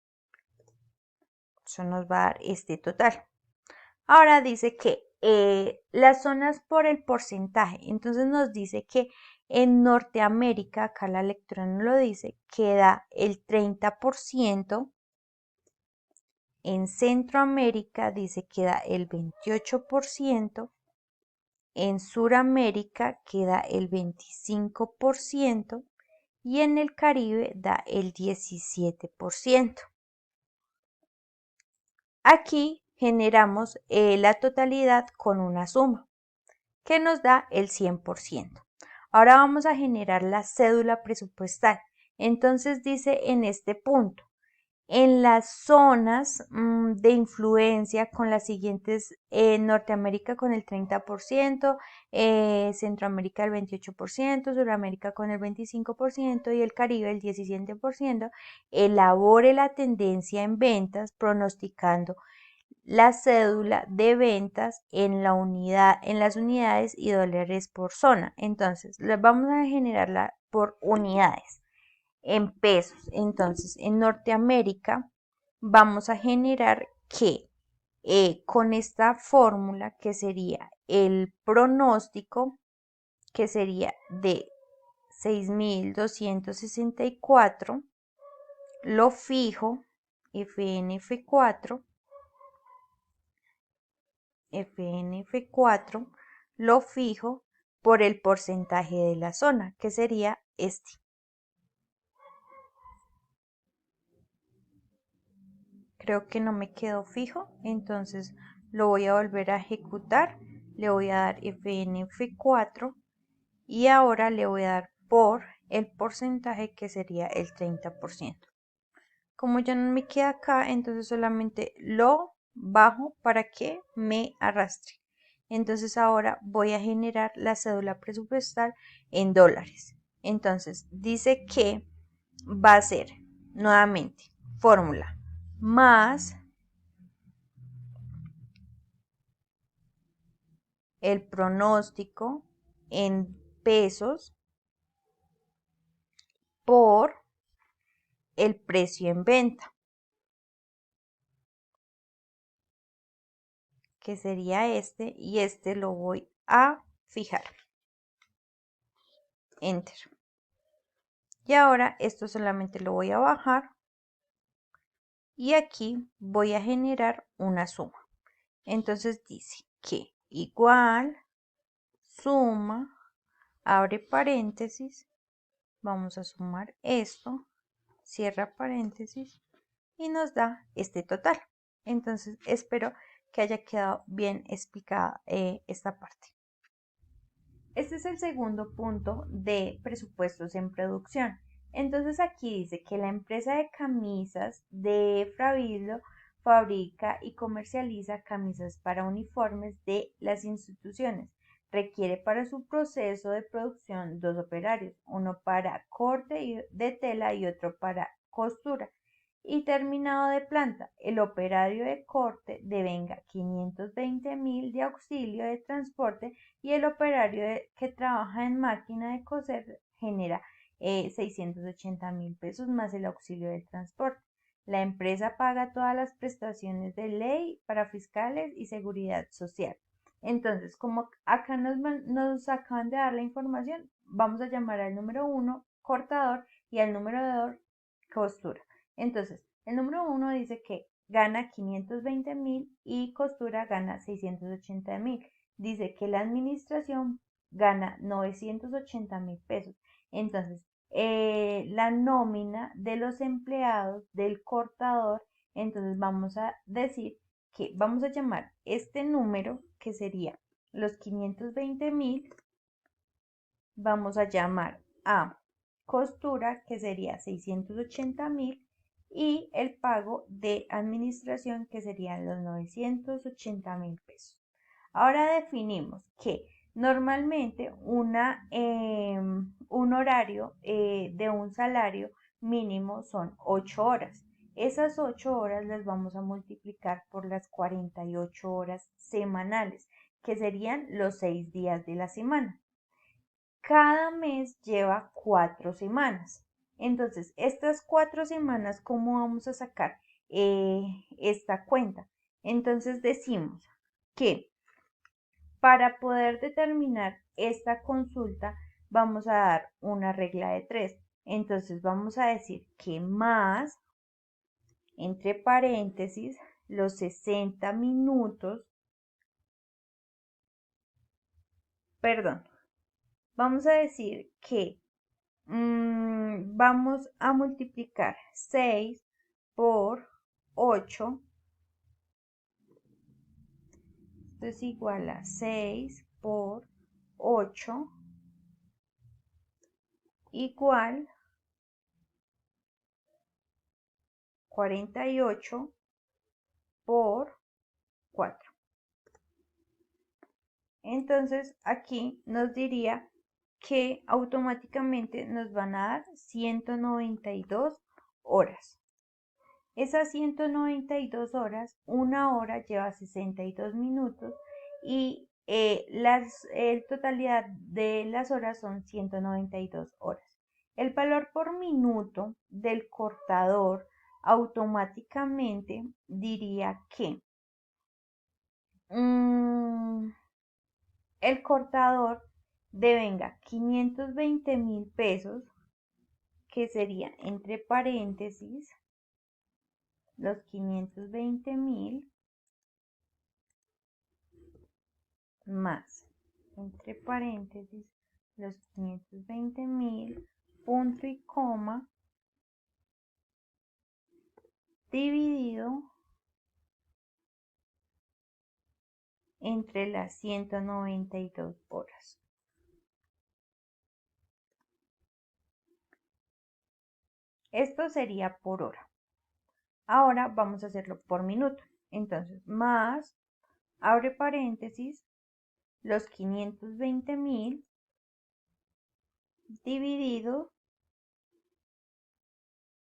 Eso nos va a dar este total. Ahora dice que las zonas por el porcentaje. Entonces nos dice que en Norteamérica, acá la lectura nos lo dice, queda el 30%. En Centroamérica dice queda el 28%. En Suramérica queda el 25%. Y en el Caribe da el 17%. Aquí generamos la totalidad con una suma que nos da el 100%. Ahora vamos a generar la cédula presupuestal. Entonces dice en este punto, en las zonas de influencia con las siguientes, Norteamérica con el 30%, Centroamérica el 28%, Suramérica con el 25% y el Caribe el 17%, elabore la tendencia en ventas pronosticando la cédula de ventas en la unidad, en las unidades y dólares por zona. Entonces, vamos a generarla por unidades en pesos. Entonces, en Norteamérica vamos a generar que con esta fórmula que sería el pronóstico, que sería de 6.264, lo fijo, FNF4, lo fijo por el porcentaje de la zona, que sería este. Creo que no me quedó fijo, entonces lo voy a volver a ejecutar. Le voy a dar FNF4 y ahora le voy a dar por el porcentaje que sería el 30%. Como ya no me queda acá, entonces solamente lo bajo para que me arrastre. Entonces ahora voy a generar la cédula presupuestal en dólares. Entonces dice que va a ser nuevamente fórmula más el pronóstico en pesos por el precio en venta, que sería este, y este lo voy a fijar. Enter. Y ahora esto solamente lo voy a bajar y aquí voy a generar una suma. Entonces dice que igual suma, abre paréntesis, vamos a sumar esto, cierra paréntesis y nos da este total. Entonces espero que haya quedado bien explicada esta parte. Este es el segundo punto de presupuestos en producción. Entonces aquí dice que la empresa de camisas de Fravillo fabrica y comercializa camisas para uniformes de las instituciones. Requiere para su proceso de producción 2 operarios, uno para corte de tela y otro para costura. Y terminado de planta, el operario de corte devenga 520.000 de auxilio de transporte y el operario que trabaja en máquina de coser genera 680.000 pesos más el auxilio del transporte. La empresa paga todas las prestaciones de ley para fiscales y seguridad social. Entonces, como acá nos acaban de dar la información, vamos a llamar al número 1 cortador y al número 2 costura. Entonces, el número 1 dice que gana 520.000 y costura gana 680.000. Dice que la administración gana 980.000 pesos. Entonces, la nómina de los empleados del cortador, entonces vamos a decir que vamos a llamar este número que sería los 520.000, vamos a llamar a costura que sería 680.000 y el pago de administración que serían los 980.000 pesos. Ahora definimos que normalmente un horario de un salario mínimo son 8 horas. Esas 8 horas las vamos a multiplicar por las 48 horas semanales, que serían los 6 días de la semana. Cada mes lleva 4 semanas. Entonces, estas 4 semanas, ¿cómo vamos a sacar esta cuenta? Entonces decimos que para poder determinar esta consulta vamos a dar una regla de 3. Entonces vamos a decir que más, entre paréntesis, los 60 minutos, vamos a decir que vamos a multiplicar 6 por 8. Esto es igual a 6 por 8 igual 48 por 4. Entonces aquí nos diría que automáticamente nos van a dar 192 horas. Esas 192 horas, una hora lleva 62 minutos y la totalidad de las horas son 192 horas. El valor por minuto del cortador automáticamente diría que el cortador devenga 520.000 pesos, que sería entre paréntesis los 520.000 más, entre paréntesis, los 520.000, punto y coma, dividido entre las 192 horas. Esto sería por hora. Ahora vamos a hacerlo por minuto. Entonces, más, abre paréntesis, los 520.000 dividido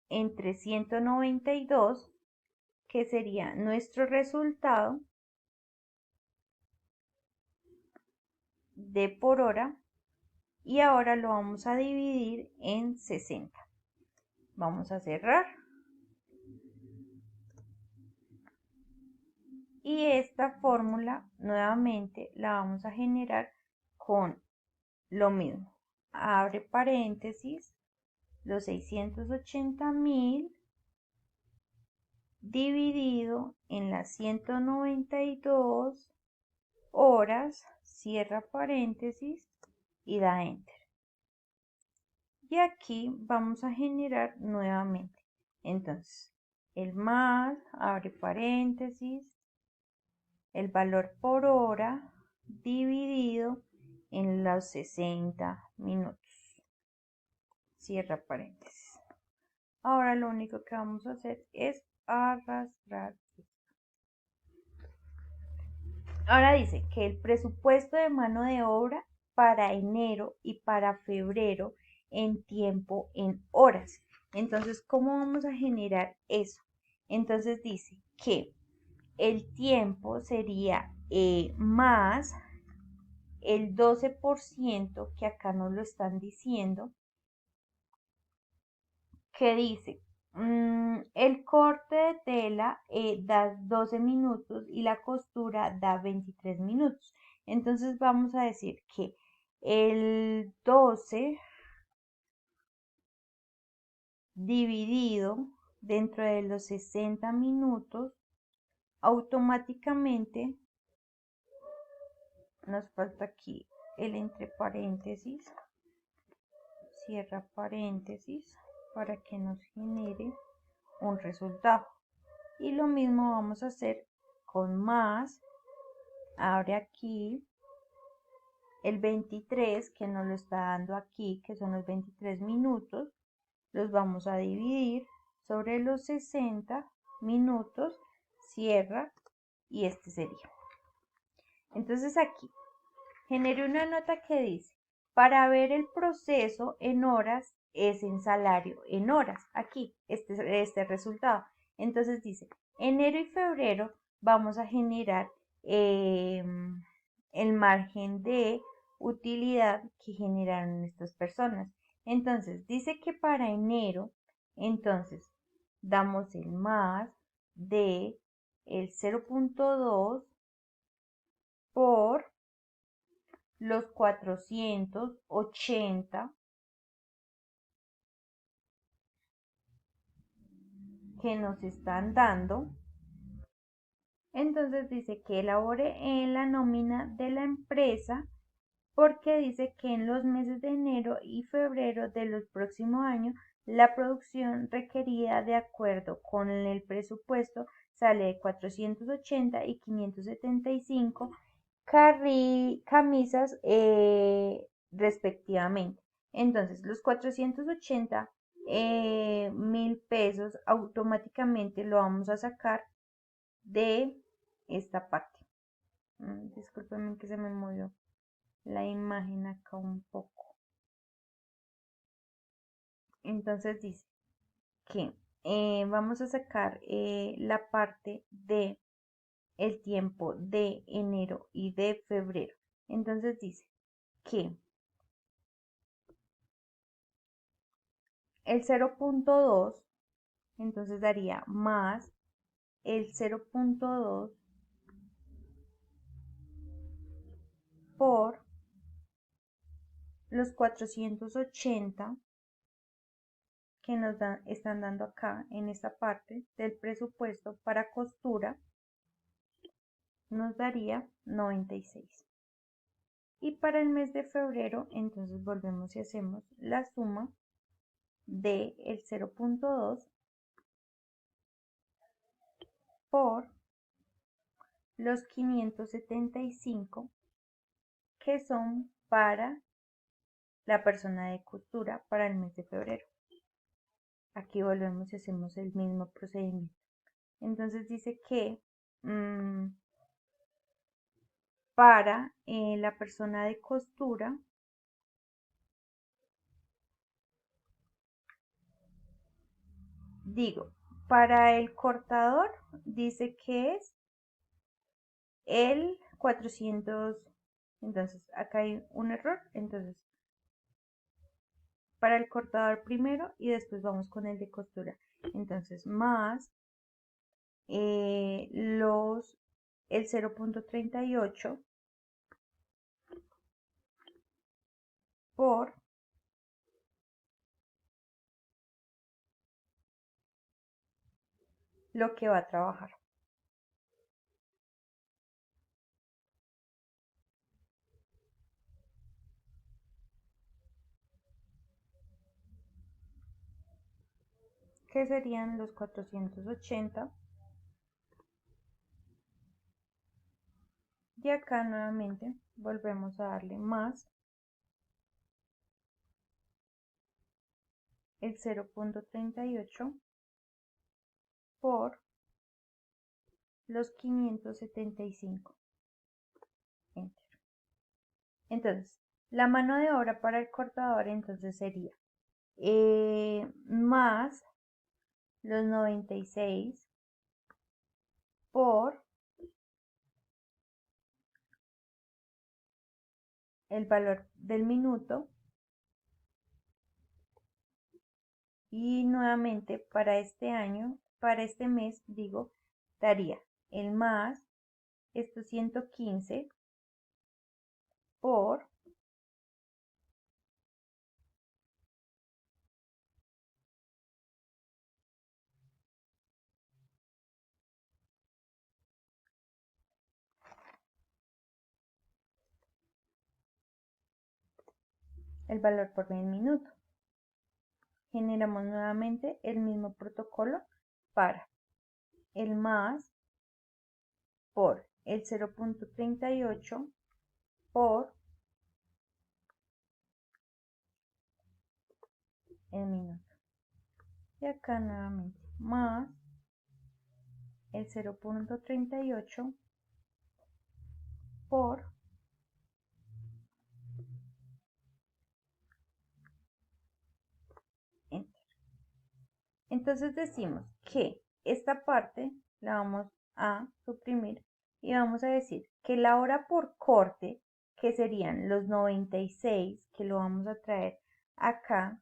entre 192, que sería nuestro resultado de por hora, y ahora lo vamos a dividir en 60. Vamos a cerrar. Y esta fórmula nuevamente la vamos a generar con lo mismo. Abre paréntesis, los 680.000 dividido en las 192 horas, cierra paréntesis y da enter. Y aquí vamos a generar nuevamente. Entonces, el más, abre paréntesis, el valor por hora dividido en los 60 minutos. Cierra paréntesis. Ahora lo único que vamos a hacer es arrastrar Ahora dice que el presupuesto de mano de obra para enero y para febrero en tiempo en horas. Entonces, ¿cómo vamos a generar eso? Entonces dice que el tiempo sería más el 12% que acá nos lo están diciendo, que dice, el corte de tela da 12 minutos y la costura da 23 minutos. Entonces vamos a decir que el 12 dividido dentro de los 60 minutos, automáticamente nos falta aquí el entre paréntesis, cierra paréntesis, para que nos genere un resultado. Y lo mismo vamos a hacer con más, abre aquí el 23 que nos lo está dando aquí, que son los 23 minutos, los vamos a dividir sobre los 60 minutos, cierra, y este sería. Entonces aquí generé una nota que dice, para ver el proceso en horas es en salario en horas. Aquí, este resultado. Entonces dice, enero y febrero vamos a generar el margen de utilidad que generaron estas personas. Entonces dice que para enero, entonces damos el más de el 0.2 por los 480 que nos están dando. Entonces dice que elabore en la nómina de la empresa, porque dice que en los meses de enero y febrero de los próximos años la producción requerida de acuerdo con el presupuesto sale de 480 y 575 camisas respectivamente. Entonces, los 480 mil pesos automáticamente lo vamos a sacar de esta parte. Discúlpenme que se me movió la imagen acá un poco. Entonces dice que vamos a sacar la parte de el tiempo de enero y de febrero. Entonces dice que el 0.2 entonces daría más el 0.2 por los 480 que nos están dando acá en esta parte del presupuesto para costura, nos daría 96. Y para el mes de febrero, entonces volvemos y hacemos la suma de el 0.2 por los 575 que son para la persona de costura para el mes de febrero. Aquí volvemos y hacemos el mismo procedimiento. Entonces dice que para la persona de costura, digo, para el cortador dice que es el 400, entonces acá hay un error, entonces para el cortador primero y después vamos con el de costura. Entonces más el 0.38 por lo que va a trabajar. Que serían los 480. Y acá nuevamente volvemos a darle más el 0.38 por los 575. Entonces, la mano de obra para el cortador entonces sería más los 96 por el valor del minuto, y nuevamente para este año, para este mes, digo, daría el más estos 115 por el valor por el minuto. Generamos nuevamente el mismo protocolo para el más por el 0.38 por el minuto. Y acá nuevamente más el 0.38 por enter. Entonces decimos que esta parte la vamos a suprimir y vamos a decir que la hora por corte, que serían los 96, que lo vamos a traer acá,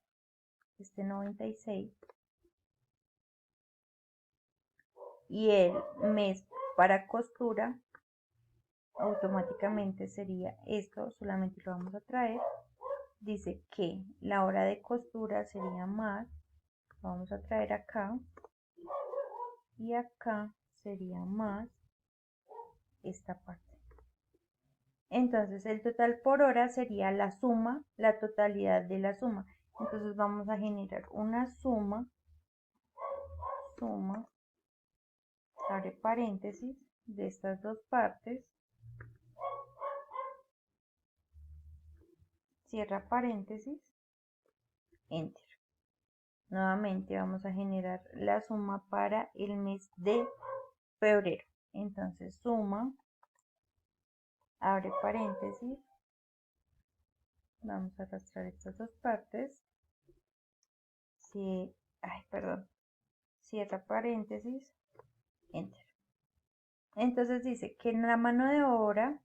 este 96, y el mes para costura automáticamente sería esto, solamente lo vamos a traer. Dice que la hora de costura sería más, lo vamos a traer acá, y acá sería más esta parte. Entonces el total por hora sería la suma, la totalidad de la suma. Entonces vamos a generar una suma, abre paréntesis, de estas dos partes, cierra paréntesis, enter. Nuevamente vamos a generar la suma para el mes de febrero. Entonces suma, abre paréntesis, vamos a arrastrar estas dos partes, cierra paréntesis, enter. Entonces dice que en la mano de obra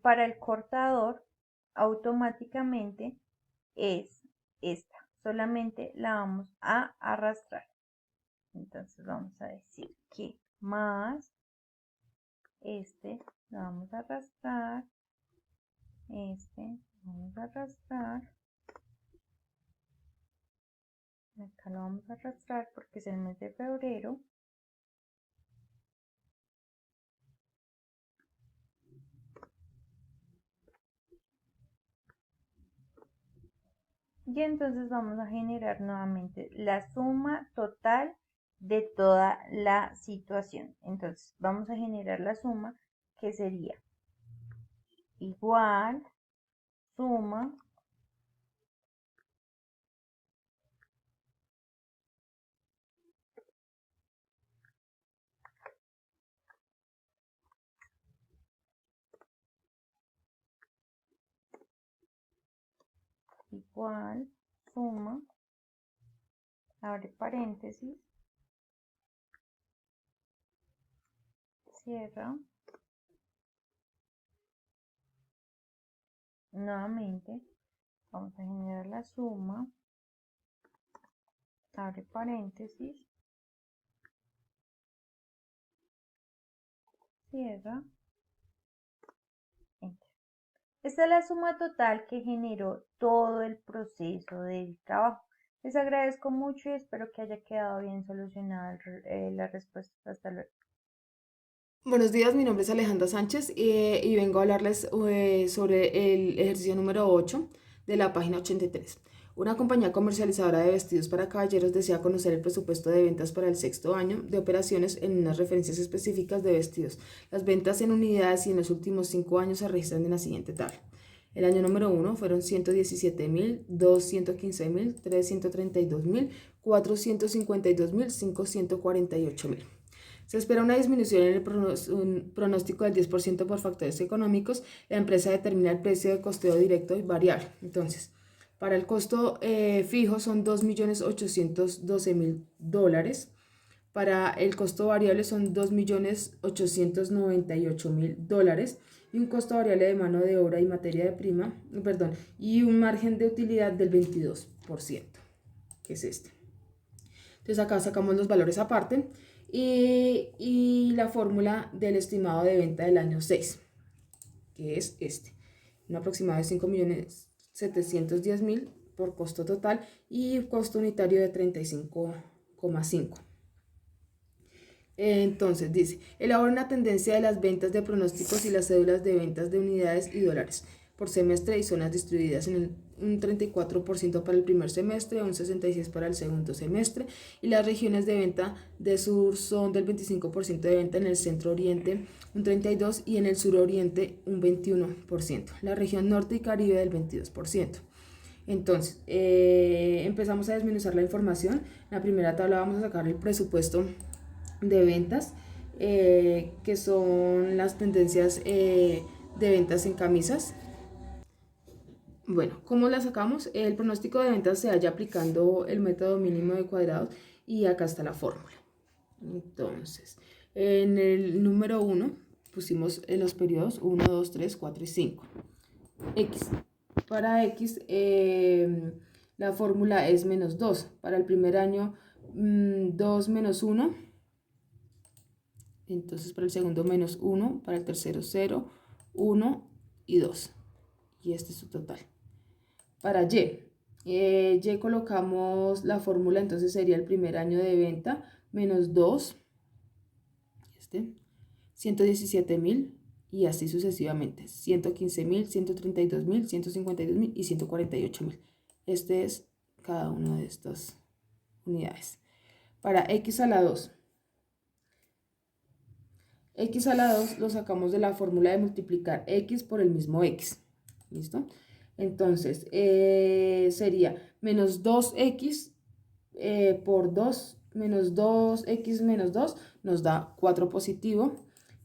para el cortador automáticamente es esta, solamente la vamos a arrastrar. Entonces vamos a decir que más lo vamos a arrastrar, lo vamos a arrastrar, acá lo vamos a arrastrar porque es el mes de febrero, y entonces vamos a generar nuevamente la suma total de toda la situación. Entonces vamos a generar la suma, que sería igual suma igual suma, abre paréntesis, cierra, nuevamente vamos a generar la suma, abre paréntesis, cierra, enter. Esta es la suma total que generó todo el proceso del trabajo. Les agradezco mucho y espero que haya quedado bien solucionada la respuesta. Hasta luego. Buenos días, mi nombre es Alejandra Sánchez y vengo a hablarles sobre el ejercicio número 8 de la página 83. Una compañía comercializadora de vestidos para caballeros desea conocer el presupuesto de ventas para el sexto año de operaciones en unas referencias específicas de vestidos. Las ventas en unidades y en los últimos 5 años se registran en la siguiente tabla. El año número 1 fueron 117.000, 2, 115.000, 3, 132.000, 4, 152.000, 5, 148.000. Se espera una disminución en el pronóstico del 10% por factores económicos. La empresa determina el precio de costeo directo y variable. Entonces, para el costo fijo son $2.812.000. Para el costo variable son $2.898.000 y un costo variable de mano de obra y materia de prima, y un margen de utilidad del 22%, que es este. Entonces acá sacamos los valores aparte y la fórmula del estimado de venta del año 6, que es este. Un aproximado de 5.710.000 por costo total y costo unitario de 35,5. Entonces dice, elabora una tendencia de las ventas de pronósticos y las cédulas de ventas de unidades y dólares por semestre y zonas distribuidas en un 34% para el primer semestre, un 66% para el segundo semestre, y las regiones de venta de sur son del 25% de venta en el centro oriente, un 32% y en el sur oriente un 21%, la región norte y caribe del 22%. Entonces, empezamos a desmenuzar la información. En la primera tabla vamos a sacar el presupuesto de ventas, que son las tendencias de ventas en camisas. Bueno, ¿cómo la sacamos? El pronóstico de ventas se halla aplicando el método mínimo de cuadrados y acá está la fórmula. Entonces, en el número 1 pusimos los periodos 1, 2, 3, 4 y 5. X. Para X, la fórmula es menos 2. Para el primer año, 2 menos 1. Entonces, para el segundo, menos 1. Para el tercero, 0, 1 y 2. Y este es su total. Para Y colocamos la fórmula, entonces sería el primer año de venta, menos 2, 117.000 y así sucesivamente, 115.000, 132.000, 152.000 y 148.000. Este es cada una de estas unidades. Para X a la 2. X a la 2 lo sacamos de la fórmula de multiplicar X por el mismo X. ¿Listo? Entonces, sería menos 2X por 2, menos 2X menos 2 nos da 4 positivo,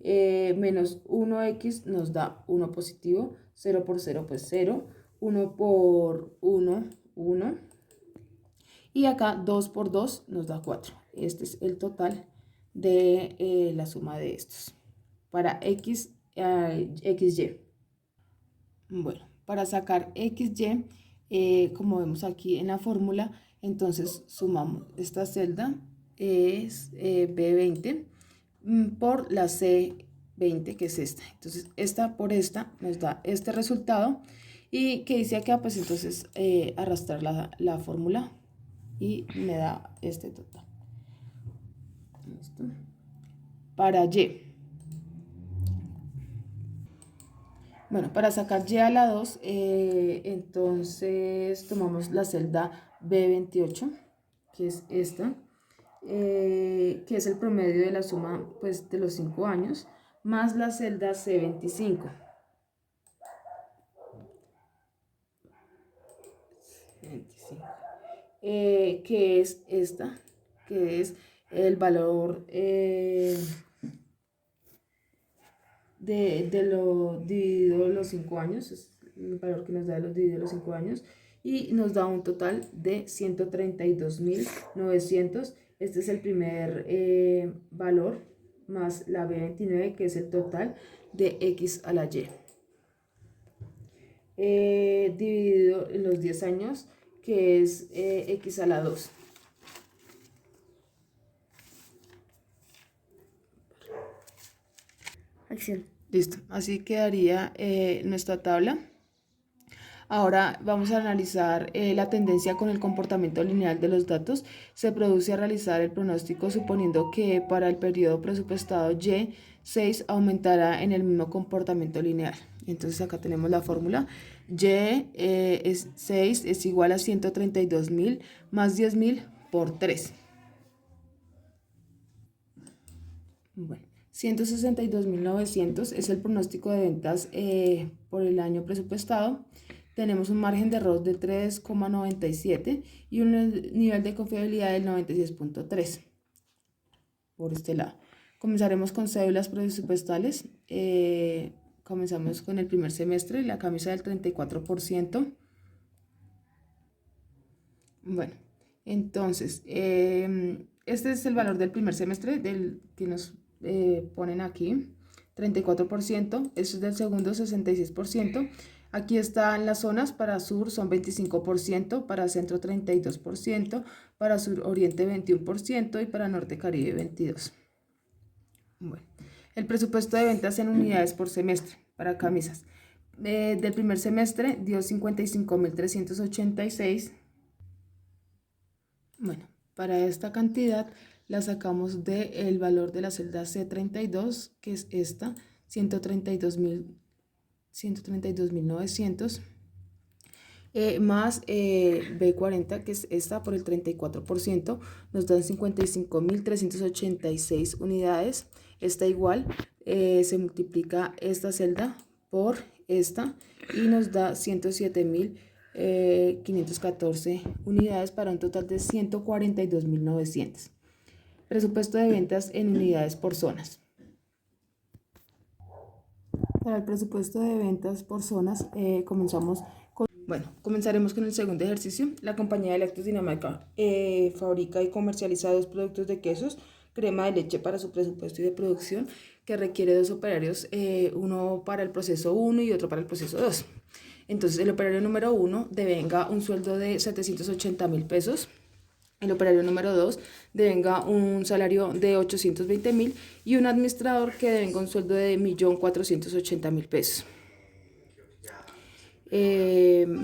menos 1X nos da 1 positivo, 0 por 0 pues 0, 1 por 1, 1, y acá 2 por 2 nos da 4. Este es el total de la suma de estos. Para XY. Bueno, para sacar XY, como vemos aquí en la fórmula, entonces sumamos esta celda, es B20 por la C20, que es esta. Entonces, esta por esta nos da este resultado. Y que dice acá, pues entonces arrastrar la fórmula y me da este total. ¿Listo? Para Y. Bueno, para sacar Y a la 2, entonces tomamos la celda B28, que es esta, que es el promedio de la suma pues, de los 5 años, más la celda C25. Que es esta, que es el valor de lo dividido los 5 años, es el valor que nos da los dividido los 5 años, y nos da un total de 132.900. Este es el primer valor, más la B29, que es el total de X a la Y. Dividido en los 10 años, que es X a la 2. Acción. Listo, así quedaría nuestra tabla. Ahora vamos a analizar la tendencia con el comportamiento lineal de los datos. Se produce a realizar el pronóstico suponiendo que para el periodo presupuestado Y6 aumentará en el mismo comportamiento lineal. Entonces acá tenemos la fórmula. Y6 es igual a 132.000 más 10.000 por 3. Bueno. 162.900 es el pronóstico de ventas por el año presupuestado. Tenemos un margen de error de 3,97 y un nivel de confiabilidad del 96.3 por este lado. Comenzaremos con cédulas presupuestales. Comenzamos con el primer semestre, la camisa del 34%. Bueno, entonces, este es el valor del primer semestre del que nos ponen aquí, 34%. Eso es del segundo, 66%. Aquí están las zonas. Para sur son 25%, para centro 32%, para sur oriente 21% y para norte caribe 22%. Bueno, el presupuesto de ventas en unidades por semestre para camisas del primer semestre dio 55.386. Bueno, para esta cantidad la sacamos del valor de la celda C32, que es esta, 132.900, más B40, que es esta, por el 34%, nos dan 55.386 unidades. Esta igual, se multiplica esta celda por esta y nos da 107.514 unidades para un total de 142.900. Presupuesto de ventas en unidades por zonas. Para el presupuesto de ventas por zonas, comenzaremos con el segundo ejercicio. La compañía de lácteos Dinamarca fabrica y comercializa 2 productos de quesos, crema de leche para su presupuesto y de producción, que requiere 2 operarios, uno para el proceso 1 y otro para el proceso 2. Entonces, el operario número 1 devenga un sueldo de 780.000 pesos. El operario número 2 devenga un salario de 820.000 y un administrador que devenga un sueldo de 1.480.000 pesos.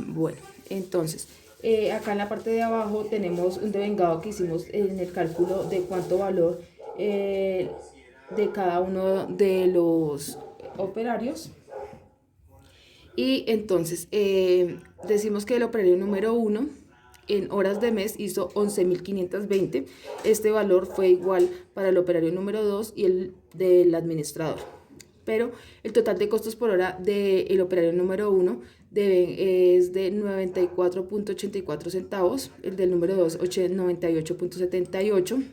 Bueno, entonces, acá en la parte de abajo tenemos un devengado que hicimos en el cálculo de cuánto valor de cada uno de los operarios. Y entonces decimos que el operario número 1 en horas de mes hizo 11.520. Este valor fue igual para el operario número 2 y el del administrador. Pero el total de costos por hora del operario número 1 es de 94.84 centavos, el del número 2 98.78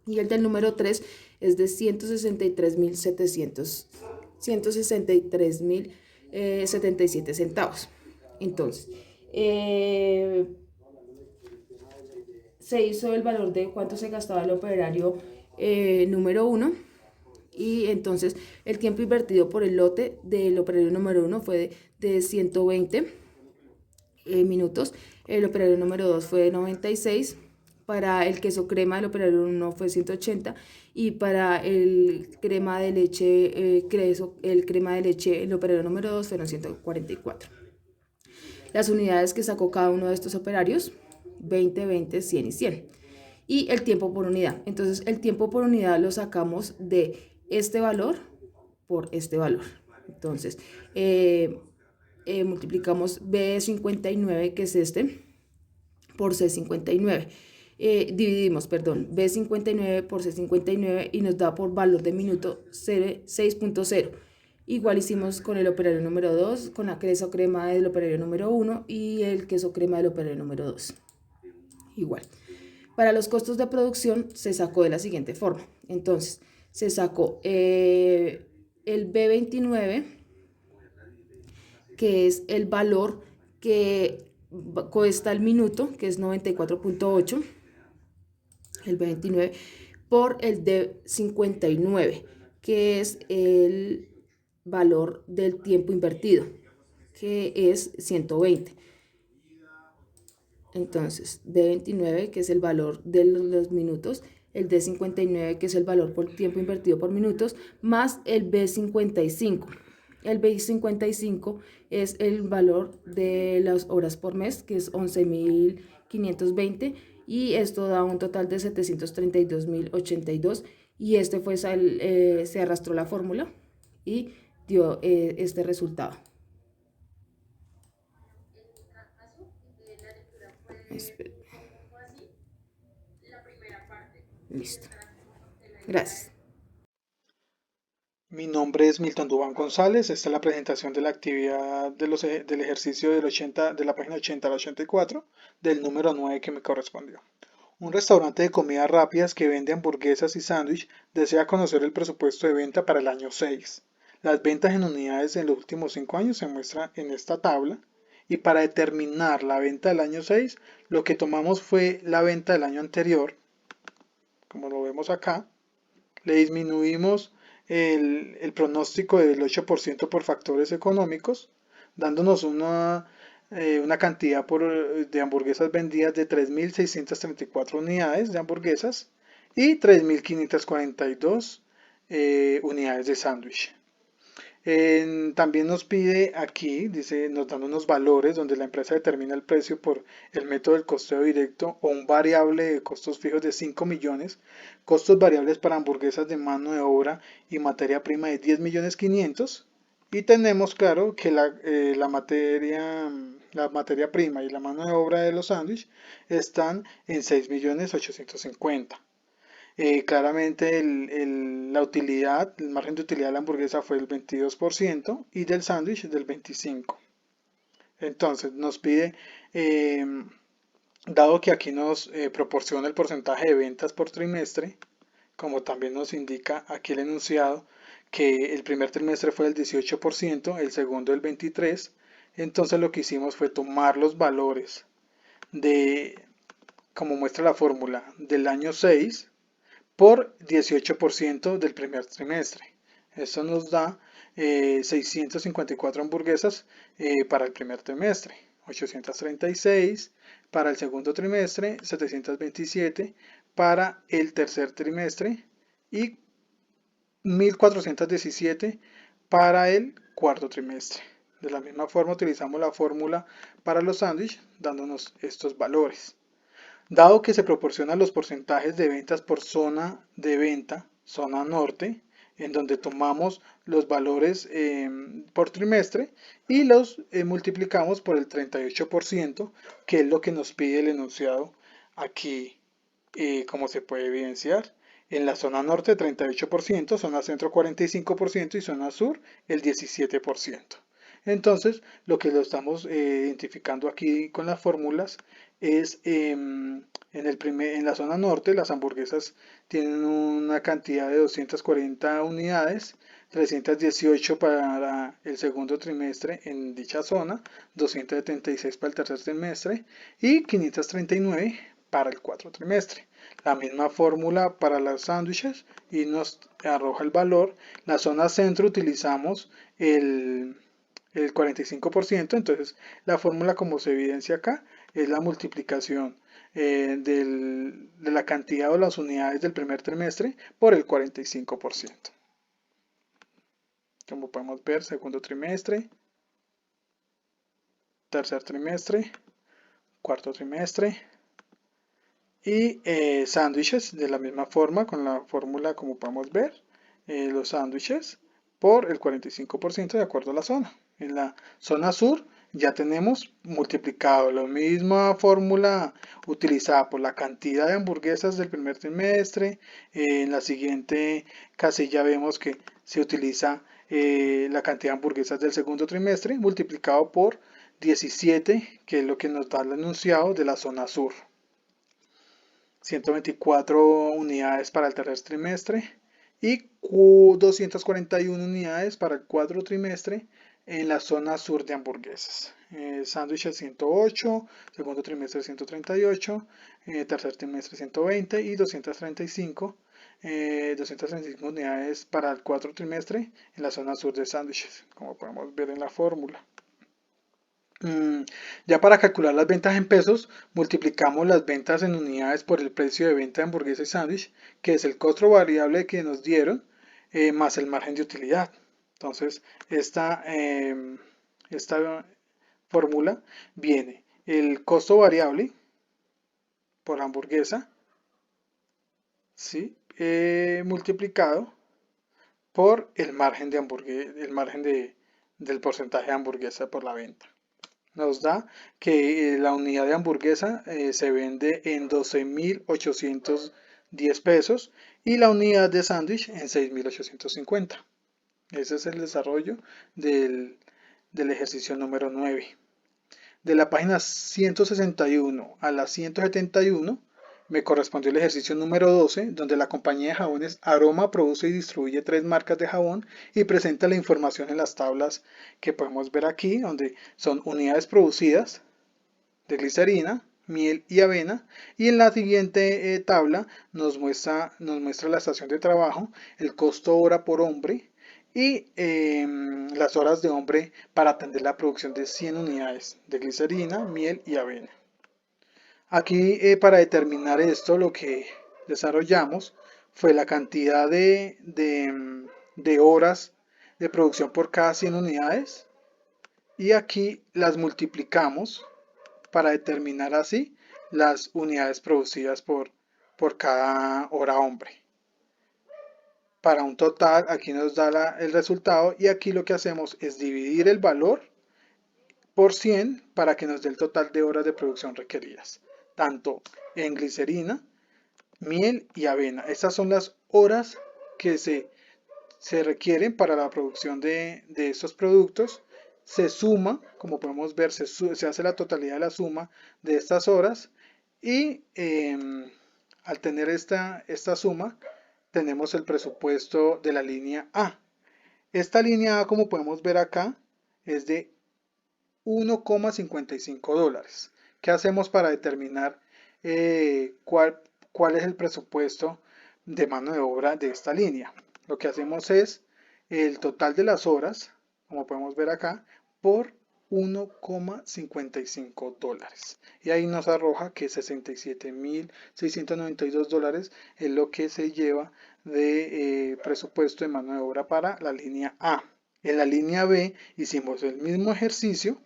y el del número 3 es de 163.077 centavos. Entonces, se hizo el valor de cuánto se gastaba el operario número 1 y entonces el tiempo invertido por el lote del operario número 1 fue de 120 minutos, el operario número 2 fue de 96, para el queso crema el operario 1 fue 180 y para el crema de leche, el operario número 2 fueron 144. Las unidades que sacó cada uno de estos operarios, 20, 20, 100 y 100. Y el tiempo por unidad. Entonces, el tiempo por unidad lo sacamos de este valor por este valor. Entonces, multiplicamos B59, que es este, por C59. Dividimos, B59 por C59 y nos da por valor de minuto 6.0. Igual hicimos con el operario número 2, con la queso crema del operario número 1 y el queso crema del operario número 2. Igual. Para los costos de producción se sacó de la siguiente forma. Entonces, se sacó el B29, que es el valor que cuesta el minuto, que es 94.8, el B29, por el D59, que es el valor del tiempo invertido, que es 120. Entonces, D29, que es el valor de los minutos, el D59, que es el valor por tiempo invertido por minutos, más el B55. El B55 es el valor de las horas por mes, que es 11.520, y esto da un total de 732.082, y este fue se arrastró la fórmula y dio este resultado. Listo. Gracias. Mi nombre es Milton Dubán González. Esta es la presentación de la actividad del ejercicio de la página 80 al 84 del número 9 que me correspondió. Un restaurante de comidas rápidas que vende hamburguesas y sándwich desea conocer el presupuesto de venta para el año 6. Las ventas en unidades en los últimos 5 años se muestran en esta tabla y para determinar la venta del año 6 lo que tomamos fue la venta del año anterior, como lo vemos acá, le disminuimos el pronóstico del 8% por factores económicos, dándonos una cantidad de hamburguesas vendidas de 3.634 unidades de hamburguesas y 3.542 unidades de sándwich. También nos pide aquí, dice, nos dan unos valores donde la empresa determina el precio por el método del costeo directo o un variable de costos fijos de 5 millones, costos variables para hamburguesas de mano de obra y materia prima de 10.500.000 y tenemos claro que la materia prima y la mano de obra de los sándwiches están en 6.850.000. Claramente la utilidad, el margen de utilidad de la hamburguesa fue el 22% y del sándwich del 25%. Entonces nos pide, dado que aquí nos proporciona el porcentaje de ventas por trimestre, como también nos indica aquí el enunciado, que el primer trimestre fue el 18%, el segundo el 23%, entonces lo que hicimos fue tomar los valores como muestra la fórmula, del año 6, por 18% del primer trimestre. Esto nos da 654 hamburguesas para el primer trimestre, 836 para el segundo trimestre, 727 para el tercer trimestre y 1417 para el cuarto trimestre. De la misma forma utilizamos la fórmula para los sándwiches dándonos estos valores. Dado que se proporcionan los porcentajes de ventas por zona de venta, zona norte, en donde tomamos los valores por trimestre y los multiplicamos por el 38%, que es lo que nos pide el enunciado aquí, como se puede evidenciar. En la zona norte 38%, zona centro 45% y zona sur el 17%. Entonces, lo que lo estamos identificando aquí con las fórmulas es en la zona norte las hamburguesas tienen una cantidad de 240 unidades, 318 para el segundo trimestre en dicha zona, 276 para el tercer trimestre y 539 para el cuarto trimestre. La misma fórmula para los sándwiches y nos arroja el valor. La zona centro utilizamos el 45%, entonces la fórmula como se evidencia acá es la multiplicación de la cantidad o las unidades del primer trimestre por el 45%. Como podemos ver, segundo trimestre, tercer trimestre, cuarto trimestre y sándwiches de la misma forma con la fórmula como podemos ver, los sándwiches por el 45% de acuerdo a la zona. En la zona sur ya tenemos multiplicado la misma fórmula utilizada por la cantidad de hamburguesas del primer trimestre. En la siguiente casilla vemos que se utiliza la cantidad de hamburguesas del segundo trimestre multiplicado por 17, que es lo que nos da el enunciado de la zona sur. 124 unidades para el tercer trimestre y 241 unidades para el cuarto trimestre en la zona sur de hamburguesas. Sándwiches 108, segundo trimestre 138, tercer trimestre 120 y 235 unidades para el cuarto trimestre en la zona sur de sándwiches, como podemos ver en la fórmula. Ya para calcular las ventas en pesos, multiplicamos las ventas en unidades por el precio de venta de hamburguesa y sándwich, que es el costo variable que nos dieron, más el margen de utilidad. Entonces, esta fórmula viene el costo variable por hamburguesa, ¿sí? Multiplicado por el margen de del porcentaje de hamburguesa por la venta. Nos da que la unidad de hamburguesa se vende en 12.810 pesos y la unidad de sándwich en 6.850. Ese es el desarrollo del ejercicio número 9. De la página 161 a la 171 me correspondió el ejercicio número 12, donde la compañía de jabones Aroma produce y distribuye 3 marcas de jabón y presenta la información en las tablas que podemos ver aquí, donde son unidades producidas de glicerina, miel y avena, y en la siguiente tabla nos muestra la estación de trabajo, el costo hora por hombre y las horas de hombre para atender la producción de 100 unidades de glicerina, miel y avena. Aquí para determinar esto lo que desarrollamos fue la cantidad de horas de producción por cada 100 unidades y aquí las multiplicamos para determinar así las unidades producidas por cada hora hombre. Para un total, aquí nos da el resultado y aquí lo que hacemos es dividir el valor por 100 para que nos dé el total de horas de producción requeridas, tanto en glicerina, miel y avena. Estas son las horas que se requieren para la producción de estos productos. Se suma, como podemos ver, se hace la totalidad de la suma de estas horas y al tener esta suma tenemos el presupuesto de la línea A. Esta línea A, como podemos ver acá, es de $1,55. ¿Qué hacemos para determinar cuál es el presupuesto de mano de obra de esta línea? Lo que hacemos es el total de las horas, como podemos ver acá, por $1,55. Y ahí nos arroja que $67,692 es lo que se lleva de presupuesto de mano de obra para la línea A. En la línea B hicimos el mismo ejercicio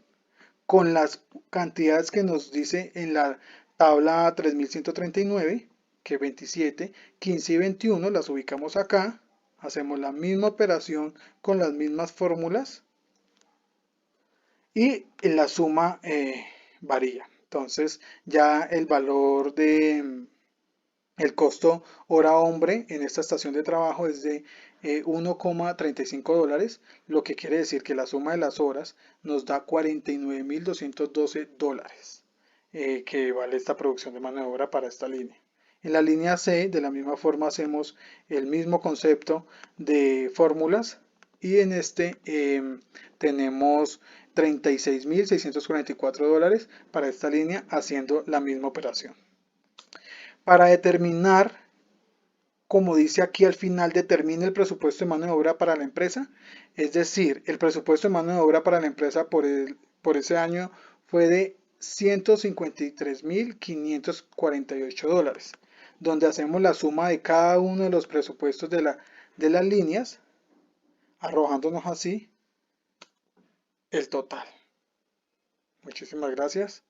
con las cantidades que nos dice en la tabla 3139, que 27, 15 y 21 las ubicamos acá, hacemos la misma operación con las mismas fórmulas y la suma varía. Entonces ya el valor de el costo hora hombre en esta estación de trabajo es de $1,35, lo que quiere decir que la suma de las horas nos da $49,212 que vale esta producción de mano de obra para esta línea. En la línea C, de la misma forma, hacemos el mismo concepto de fórmulas y en este tenemos $36,644 para esta línea haciendo la misma operación. Para determinar, como dice aquí al final, determine el presupuesto de mano de obra para la empresa, es decir, el presupuesto de mano de obra para la empresa por ese año fue de $153,548, donde hacemos la suma de cada uno de los presupuestos de las líneas, arrojándonos así el total. Muchísimas gracias.